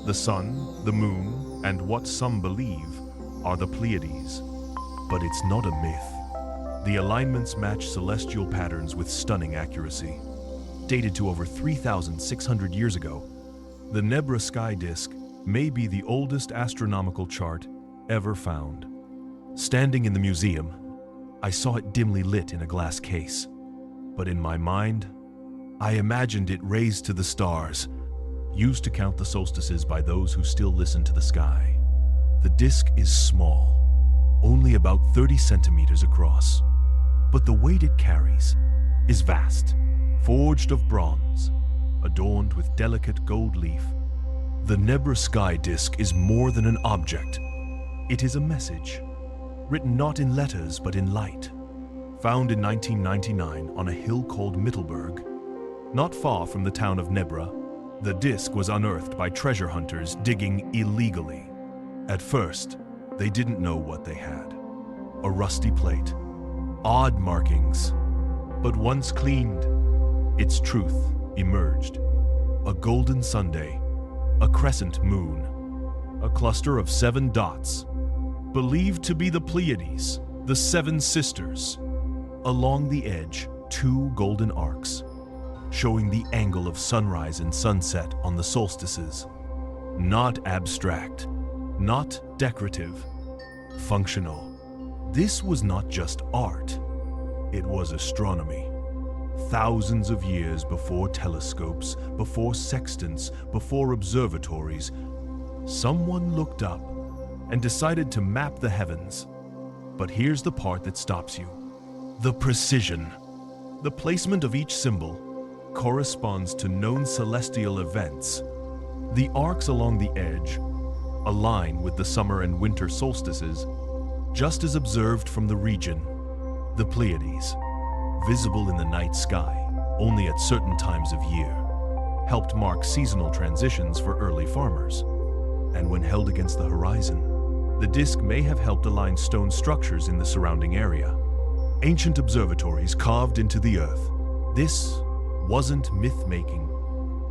The sun, the moon, and what some believe are the Pleiades. But it's not a myth. The alignments match celestial patterns with stunning accuracy. Dated to over 3,600 years ago, the Nebra sky disk may be the oldest astronomical chart ever found. Standing in the museum, I saw it dimly lit in a glass case. But in my mind, I imagined it raised to the stars, used to count the solstices by those who still listen to the sky. The disk is small, only about 30 centimeters across. But the weight it carries is vast, forged of bronze, adorned with delicate gold leaf. The Nebra sky disk is more than an object. It is a message, written not in letters but in light. Found in 1999 on a hill called Mittelberg, not far from the town of Nebra, the disk was unearthed by treasure hunters digging illegally. At first, they didn't know what they had. A rusty plate, odd markings, but once cleaned, its truth emerged. A golden Sunday, a crescent moon, a cluster of 7 dots, believed to be the Pleiades, the 7 sisters. Along the edge, 2 golden arcs, showing the angle of sunrise and sunset on the solstices. Not abstract, not decorative, functional. This was not just art, it was astronomy. Thousands of years before telescopes, before sextants, before observatories, someone looked up and decided to map the heavens. But here's the part that stops you. The precision. The placement of each symbol corresponds to known celestial events. The arcs along the edge align with the summer and winter solstices, just as observed from the region. The Pleiades, visible in the night sky only at certain times of year, helped mark seasonal transitions for early farmers. And when held against the horizon, the disk may have helped align stone structures in the surrounding area. Ancient observatories carved into the earth. This wasn't myth-making.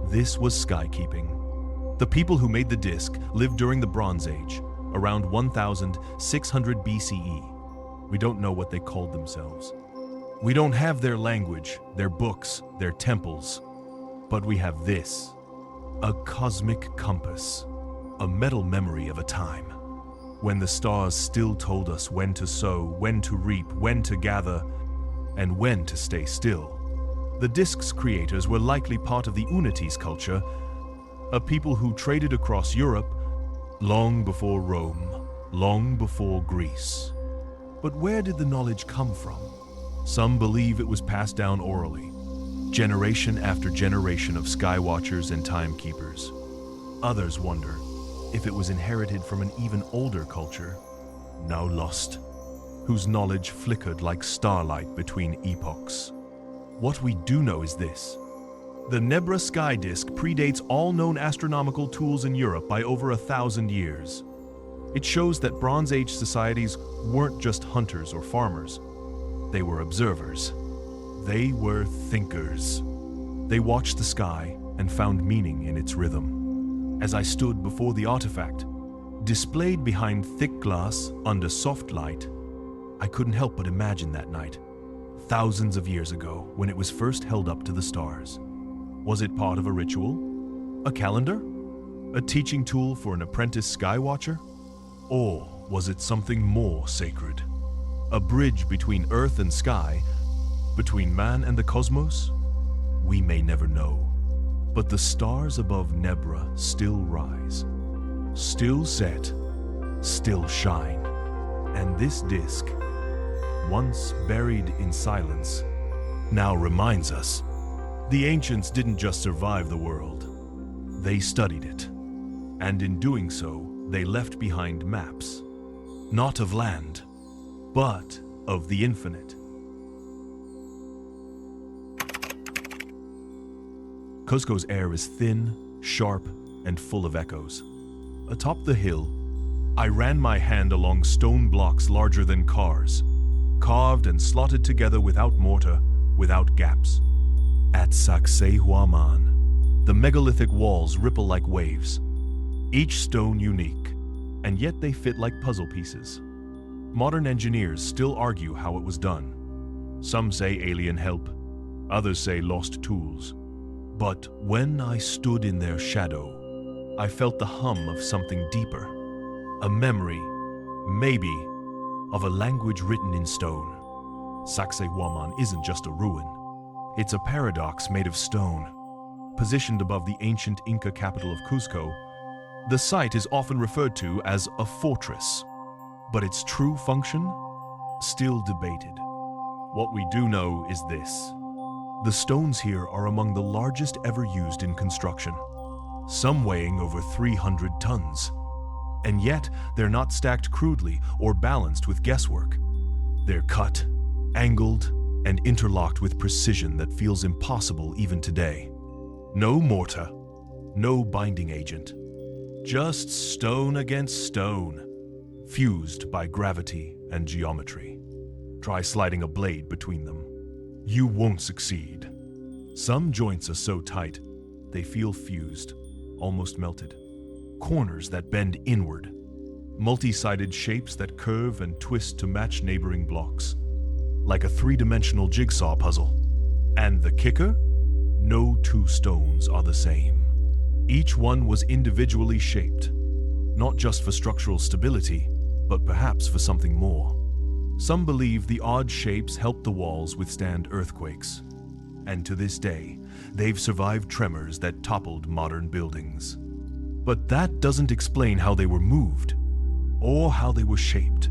This was skykeeping. The people who made the disk lived during the Bronze Age, around 1,600 BCE. We don't know what they called themselves. We don't have their language, their books, their temples. But we have this, a cosmic compass, a metal memory of a time when the stars still told us when to sow, when to reap, when to gather, and when to stay still. The disk's creators were likely part of the Unities culture, a people who traded across Europe long before Rome, long before Greece. But where did the knowledge come from? Some believe it was passed down orally, generation after generation of skywatchers and timekeepers. Others wonder if it was inherited from an even older culture, now lost, whose knowledge flickered like starlight between epochs. What we do know is this. The Nebra sky disk predates all known astronomical tools in Europe by over 1,000 years. It shows that Bronze Age societies weren't just hunters or farmers. They were observers. They were thinkers. They watched the sky and found meaning in its rhythm. As I stood before the artifact, displayed behind thick glass under soft light, I couldn't help but imagine that night, thousands of years ago, when it was first held up to the stars. Was it part of a ritual? A calendar? A teaching tool for an apprentice skywatcher? Or was it something more sacred? A bridge between earth and sky, between man and the cosmos? We may never know. But the stars above Nebra still rise, still set, still shine. And this disk, once buried in silence, now reminds us the ancients didn't just survive the world, they studied it. And in doing so, they left behind maps, not of land, but of the infinite. Cuzco's air is thin, sharp, and full of echoes. Atop the hill, I ran my hand along stone blocks larger than cars, carved and slotted together without mortar, without gaps. At Sacsayhuamán, the megalithic walls ripple like waves, each stone unique, and yet they fit like puzzle pieces. Modern engineers still argue how it was done. Some say alien help, others say lost tools. But when I stood in their shadow, I felt the hum of something deeper, a memory, maybe, of a language written in stone. Sacsayhuamán isn't just a ruin. It's a paradox made of stone. Positioned above the ancient Inca capital of Cuzco, the site is often referred to as a fortress. But its true function? Still debated. What we do know is this. The stones here are among the largest ever used in construction, some weighing over 300 tons. And yet, they're not stacked crudely or balanced with guesswork. They're cut, angled, and interlocked with precision that feels impossible even today. No mortar, no binding agent. Just stone against stone, fused by gravity and geometry. Try sliding a blade between them. You won't succeed. Some joints are so tight, they feel fused, almost melted. Corners that bend inward. Multi-sided shapes that curve and twist to match neighboring blocks. Like a three-dimensional jigsaw puzzle. And the kicker? No two stones are the same. Each one was individually shaped, not just for structural stability, but perhaps for something more. Some believe the odd shapes helped the walls withstand earthquakes. And to this day, they've survived tremors that toppled modern buildings. But that doesn't explain how they were moved, or how they were shaped.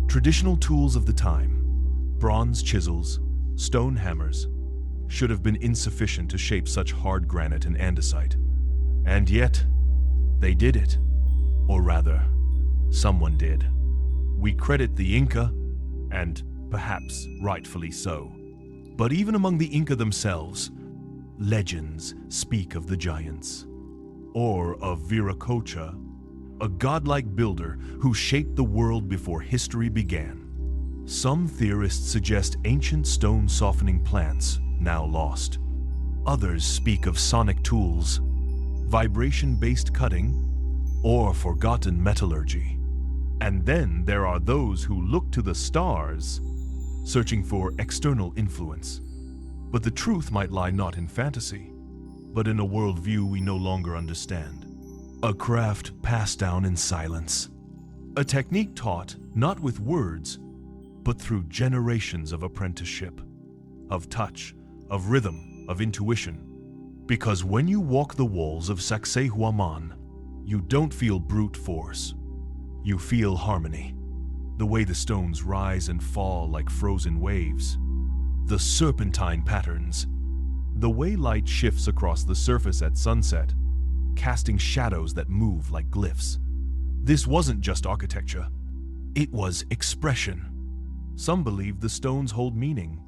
Traditional tools of the time, bronze chisels, stone hammers, should have been insufficient to shape such hard granite and andesite. And yet, they did it. Or rather, someone did. We credit the Inca, and perhaps rightfully so. But even among the Inca themselves, legends speak of the giants. Or of Viracocha, a godlike builder who shaped the world before history began. Some theorists suggest ancient stone softening plants, now lost. Others speak of sonic tools, vibration-based cutting, or forgotten metallurgy. And then there are those who look to the stars, searching for external influence. But the truth might lie not in fantasy, but in a worldview we no longer understand. A craft passed down in silence. A technique taught not with words, but through generations of apprenticeship, of touch, of rhythm, of intuition. Because when you walk the walls of Sacsayhuamán, you don't feel brute force. You feel harmony. The way the stones rise and fall like frozen waves. The serpentine patterns. The way light shifts across the surface at sunset, casting shadows that move like glyphs. This wasn't just architecture. It was expression. Some believe the stones hold meaning,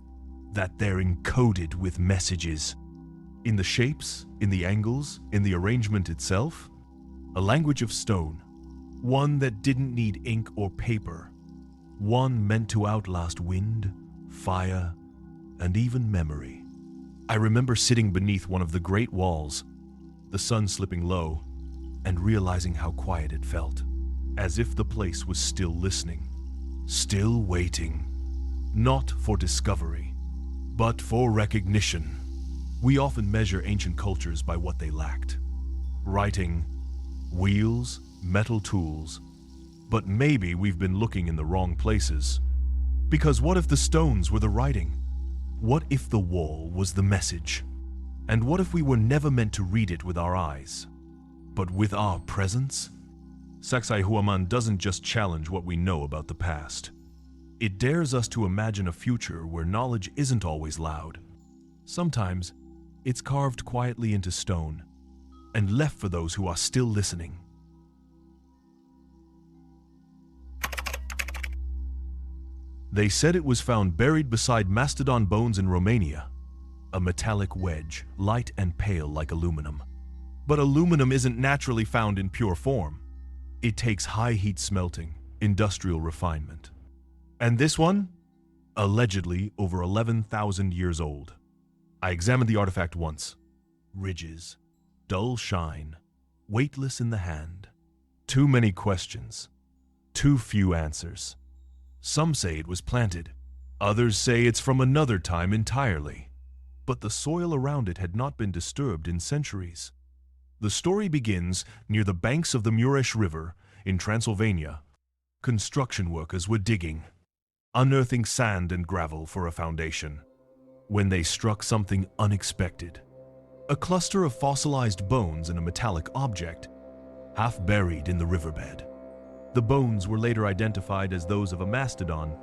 that they're encoded with messages. In the shapes, in the angles, in the arrangement itself, a language of stone. One that didn't need ink or paper. One meant to outlast wind, fire, and even memory. I remember sitting beneath one of the great walls, the sun slipping low, and realizing how quiet it felt, as if the place was still listening, still waiting, not for discovery, but for recognition. We often measure ancient cultures by what they lacked. Writing, wheels, metal tools, but maybe we've been looking in the wrong places. Because what if the stones were the writing? What if the wall was the message? And what if we were never meant to read it with our eyes, but with our presence? Sacsayhuamán doesn't just challenge what we know about the past. It dares us to imagine a future where knowledge isn't always loud. Sometimes, it's carved quietly into stone and left for those who are still listening. They said it was found buried beside mastodon bones in Romania, a metallic wedge, light and pale like aluminum. But aluminum isn't naturally found in pure form. It takes high heat smelting, industrial refinement. And this one? allegedly over 11,000 years old. I examined the artifact once. Ridges, dull shine, weightless in the hand. Too many questions, too few answers. Some say it was planted, others say it's from another time entirely. But the soil around it had not been disturbed in centuries. The story begins near the banks of the Mureș River in Transylvania. Construction workers were digging, unearthing sand and gravel for a foundation, when they struck something unexpected. A cluster of fossilized bones in a metallic object, half buried in the riverbed. The bones were later identified as those of a mastodon,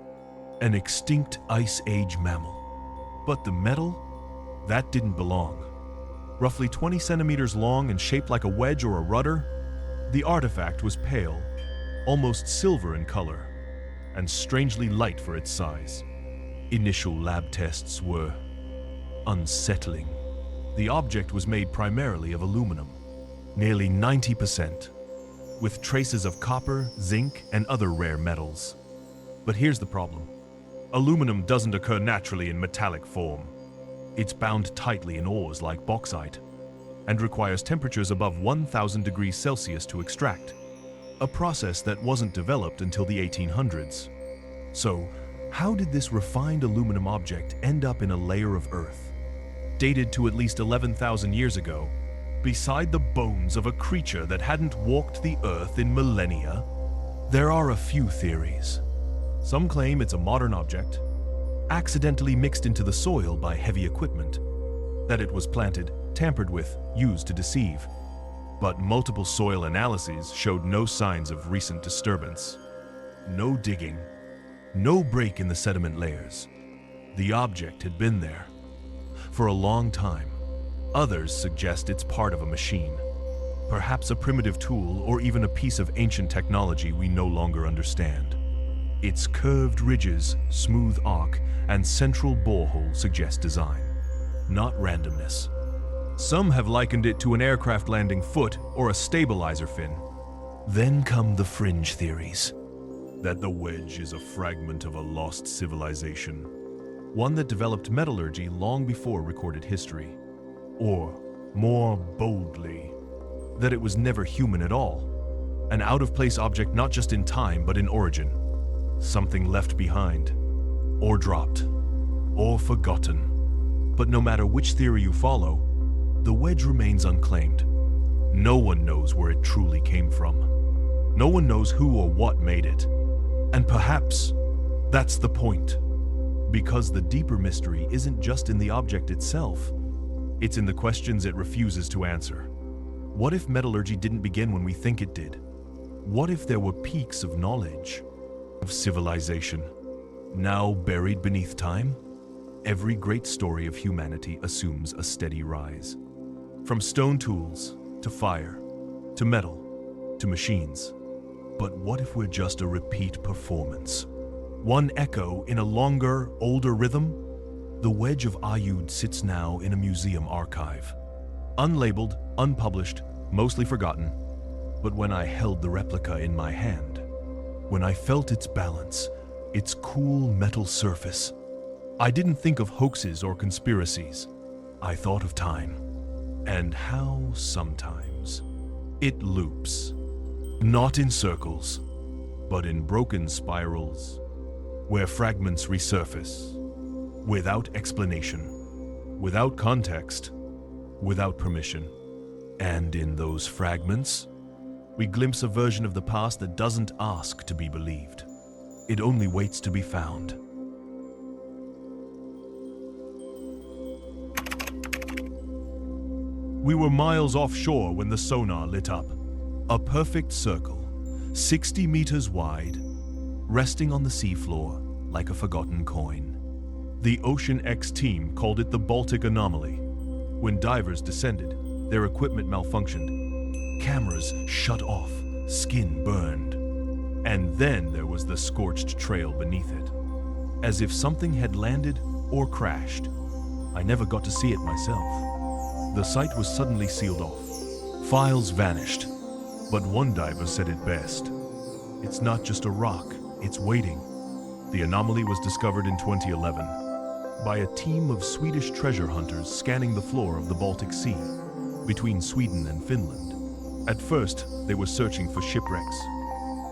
an extinct Ice Age mammal. But the metal? That didn't belong. Roughly 20 centimeters long and shaped like a wedge or a rudder, the artifact was pale, almost silver in color, and strangely light for its size. Initial lab tests were unsettling. The object was made primarily of aluminum, nearly 90%, with traces of copper, zinc, and other rare metals. But here's the problem. Aluminum doesn't occur naturally in metallic form. It's bound tightly in ores like bauxite, and requires temperatures above 1,000 degrees Celsius to extract, a process that wasn't developed until the 1800s. So, how did this refined aluminum object end up in a layer of earth, dated to at least 11,000 years ago, beside the bones of a creature that hadn't walked the earth in millennia? There are a few theories. Some claim it's a modern object, accidentally mixed into the soil by heavy equipment, that it was planted, tampered with, used to deceive. But multiple soil analyses showed no signs of recent disturbance. No digging, no break in the sediment layers. The object had been there for a long time. Others suggest it's part of a machine, perhaps a primitive tool or even a piece of ancient technology we no longer understand. Its curved ridges, smooth arc, and central borehole suggest design, not randomness. Some have likened it to an aircraft landing foot or a stabilizer fin. Then come the fringe theories. That the Wedge is a fragment of a lost civilization, one that developed metallurgy long before recorded history. Or, more boldly, that it was never human at all, an out-of-place object not just in time but in origin, something left behind, or dropped, or forgotten. But no matter which theory you follow, the Wedge remains unclaimed. No one knows where it truly came from. No one knows who or what made it. And perhaps that's the point. Because the deeper mystery isn't just in the object itself, it's in the questions it refuses to answer. What if metallurgy didn't begin when we think it did? What if there were peaks of knowledge, of civilization, now buried beneath time? Every great story of humanity assumes a steady rise. From stone tools, to fire, to metal, to machines. But what if we're just a repeat performance? One echo in a longer, older rhythm? The Wedge of Aiud sits now in a museum archive. Unlabeled, unpublished, mostly forgotten. But when I held the replica in my hand, when I felt its balance, its cool metal surface, I didn't think of hoaxes or conspiracies. I thought of time, and how sometimes it loops. Not in circles, but in broken spirals, where fragments resurface, without explanation, without context, without permission. And in those fragments, we glimpse a version of the past that doesn't ask to be believed. It only waits to be found. We were miles offshore when the sonar lit up. A perfect circle, 60 meters wide, resting on the seafloor like a forgotten coin. The Ocean X team called it the Baltic Anomaly. When divers descended, their equipment malfunctioned. Cameras shut off, skin burned. And then there was the scorched trail beneath it, as if something had landed or crashed. I never got to see it myself. The site was suddenly sealed off. Files vanished. But one diver said it best. It's not just a rock, it's waiting The anomaly was discovered in 2011 by a team of Swedish treasure hunters scanning the floor of the Baltic Sea between Sweden and Finland. At first, they were searching for shipwrecks,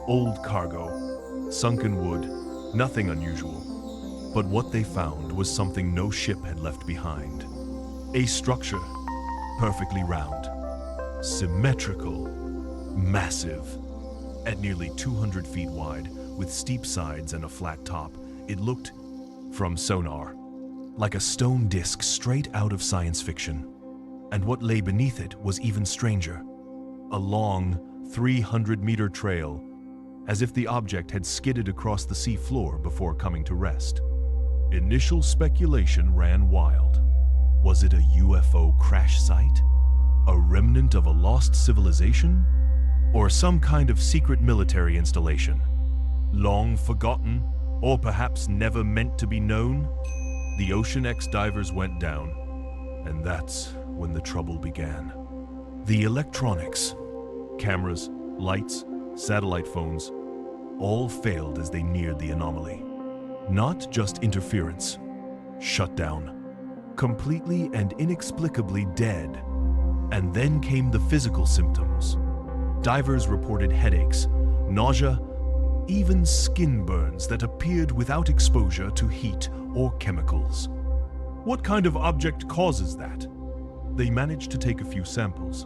old cargo, sunken wood, nothing unusual. But what they found was something no ship had left behind. A structure, perfectly round, symmetrical, massive. At nearly 200 feet wide, with steep sides and a flat top, it looked, from sonar, like a stone disk straight out of science fiction. And what lay beneath it was even stranger. A long, 300-meter trail, as if the object had skidded across the sea floor before coming to rest. Initial speculation ran wild. Was it a UFO crash site? A remnant of a lost civilization? Or some kind of secret military installation? Long forgotten, or perhaps never meant to be known? The Ocean X divers went down, and that's when the trouble began. The electronics, cameras, lights, satellite phones, all failed as they neared the anomaly. Not just interference, shut down, completely and inexplicably dead. And then came the physical symptoms. Divers reported headaches, nausea, even skin burns that appeared without exposure to heat or chemicals. What kind of object causes that? They managed to take a few samples.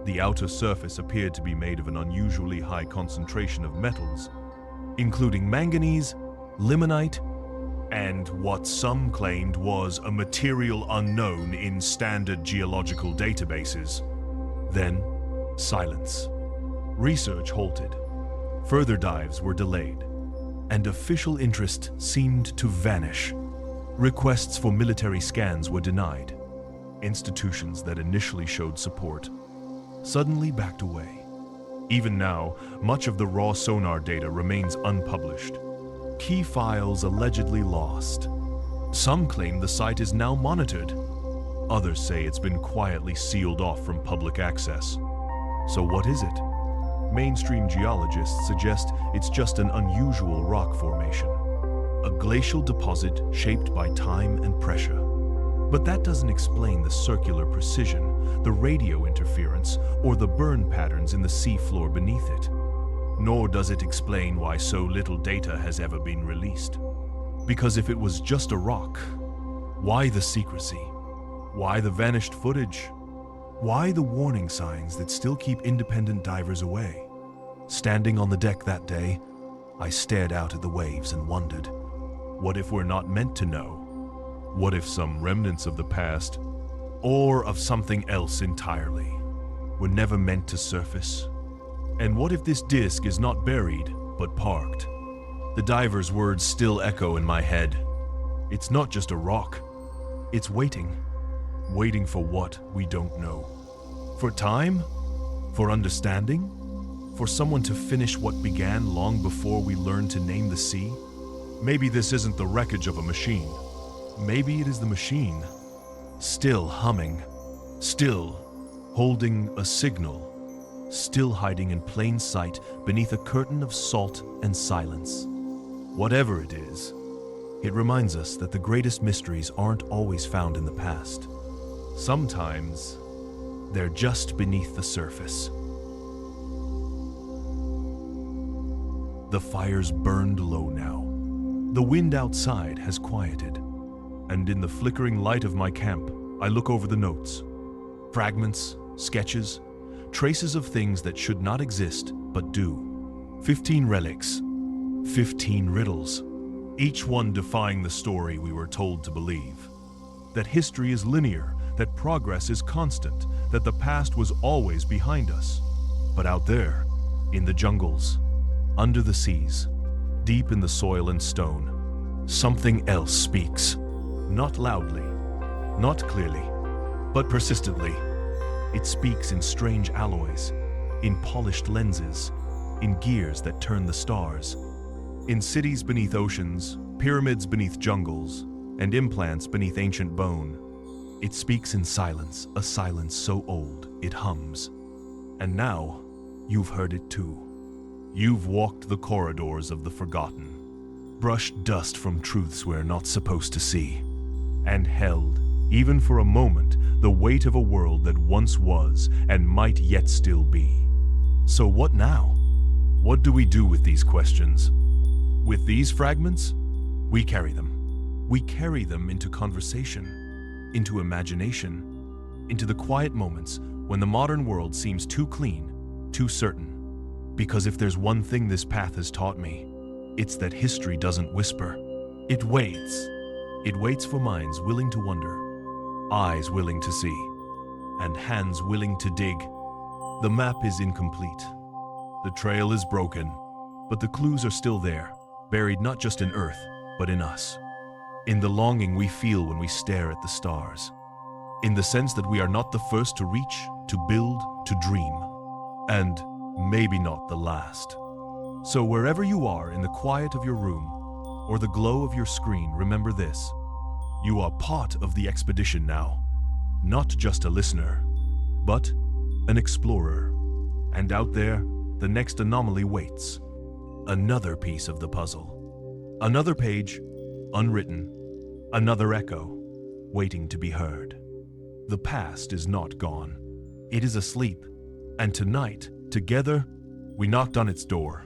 The outer surface appeared to be made of an unusually high concentration of metals, including manganese, limonite, and what some claimed was a material unknown in standard geological databases. Then, silence. Research halted. Further dives were delayed, and official interest seemed to vanish. Requests for military scans were denied. Institutions that initially showed support suddenly backed away. Even now, much of the raw sonar data remains unpublished. Key files allegedly lost. Some claim the site is now monitored. Others say it's been quietly sealed off from public access. So what is it? Mainstream geologists suggest it's just an unusual rock formation, a glacial deposit shaped by time and pressure. But that doesn't explain the circular precision, the radio interference, or the burn patterns in the seafloor beneath it. Nor does it explain why so little data has ever been released. Because if it was just a rock, why the secrecy? Why the vanished footage? Why the warning signs that still keep independent divers away? Standing on the deck that day, I stared out at the waves and wondered, what if we're not meant to know? What if some remnants of the past, or of something else entirely, were never meant to surface? And what if this disk is not buried, but parked? The diver's words still echo in my head. It's not just a rock. It's waiting. Waiting for what we don't know. For time? For understanding? For someone to finish what began long before we learned to name the sea? Maybe this isn't the wreckage of a machine. Maybe it is the machine, still humming, still holding a signal, still hiding in plain sight beneath a curtain of salt and silence. Whatever it is, it reminds us that the greatest mysteries aren't always found in the past. Sometimes, they're just beneath the surface. The fires burned low now. The wind outside has quieted, and in the flickering light of my camp, I look over the notes. Fragments, sketches, traces of things that should not exist but do. 15 relics, 15 riddles, each one defying the story we were told to believe. That history is linear, that progress is constant, that the past was always behind us. But out there, in the jungles, under the seas, deep in the soil and stone, something else speaks. Not loudly, not clearly, but persistently. It speaks in strange alloys, in polished lenses, in gears that turn the stars. In cities beneath oceans, pyramids beneath jungles, and implants beneath ancient bone. It speaks in silence, a silence so old it hums. And now, you've heard it too. You've walked the corridors of the forgotten. brushed dust from truths we're not supposed to see, and held, even for a moment, the weight of a world that once was and might yet still be. So what now? What do we do with these questions? With these fragments, we carry them. We carry them into conversation, into imagination, into the quiet moments when the modern world seems too clean, too certain. Because if there's one thing this path has taught me, it's that history doesn't whisper. It waits. It waits for minds willing to wonder, eyes willing to see, and hands willing to dig. The map is incomplete. The trail is broken, but the clues are still there, buried not just in Earth, but in us. In the longing we feel when we stare at the stars. In the sense that we are not the first to reach, to build, to dream. And maybe not the last. So wherever you are in the quiet of your room, or the glow of your screen, remember this. You are part of the expedition now. Not just a listener, but an explorer. And out there, the next anomaly waits. Another piece of the puzzle. Another page, unwritten. Another echo, waiting to be heard. The past is not gone. It is asleep. And tonight, together, we knocked on its door.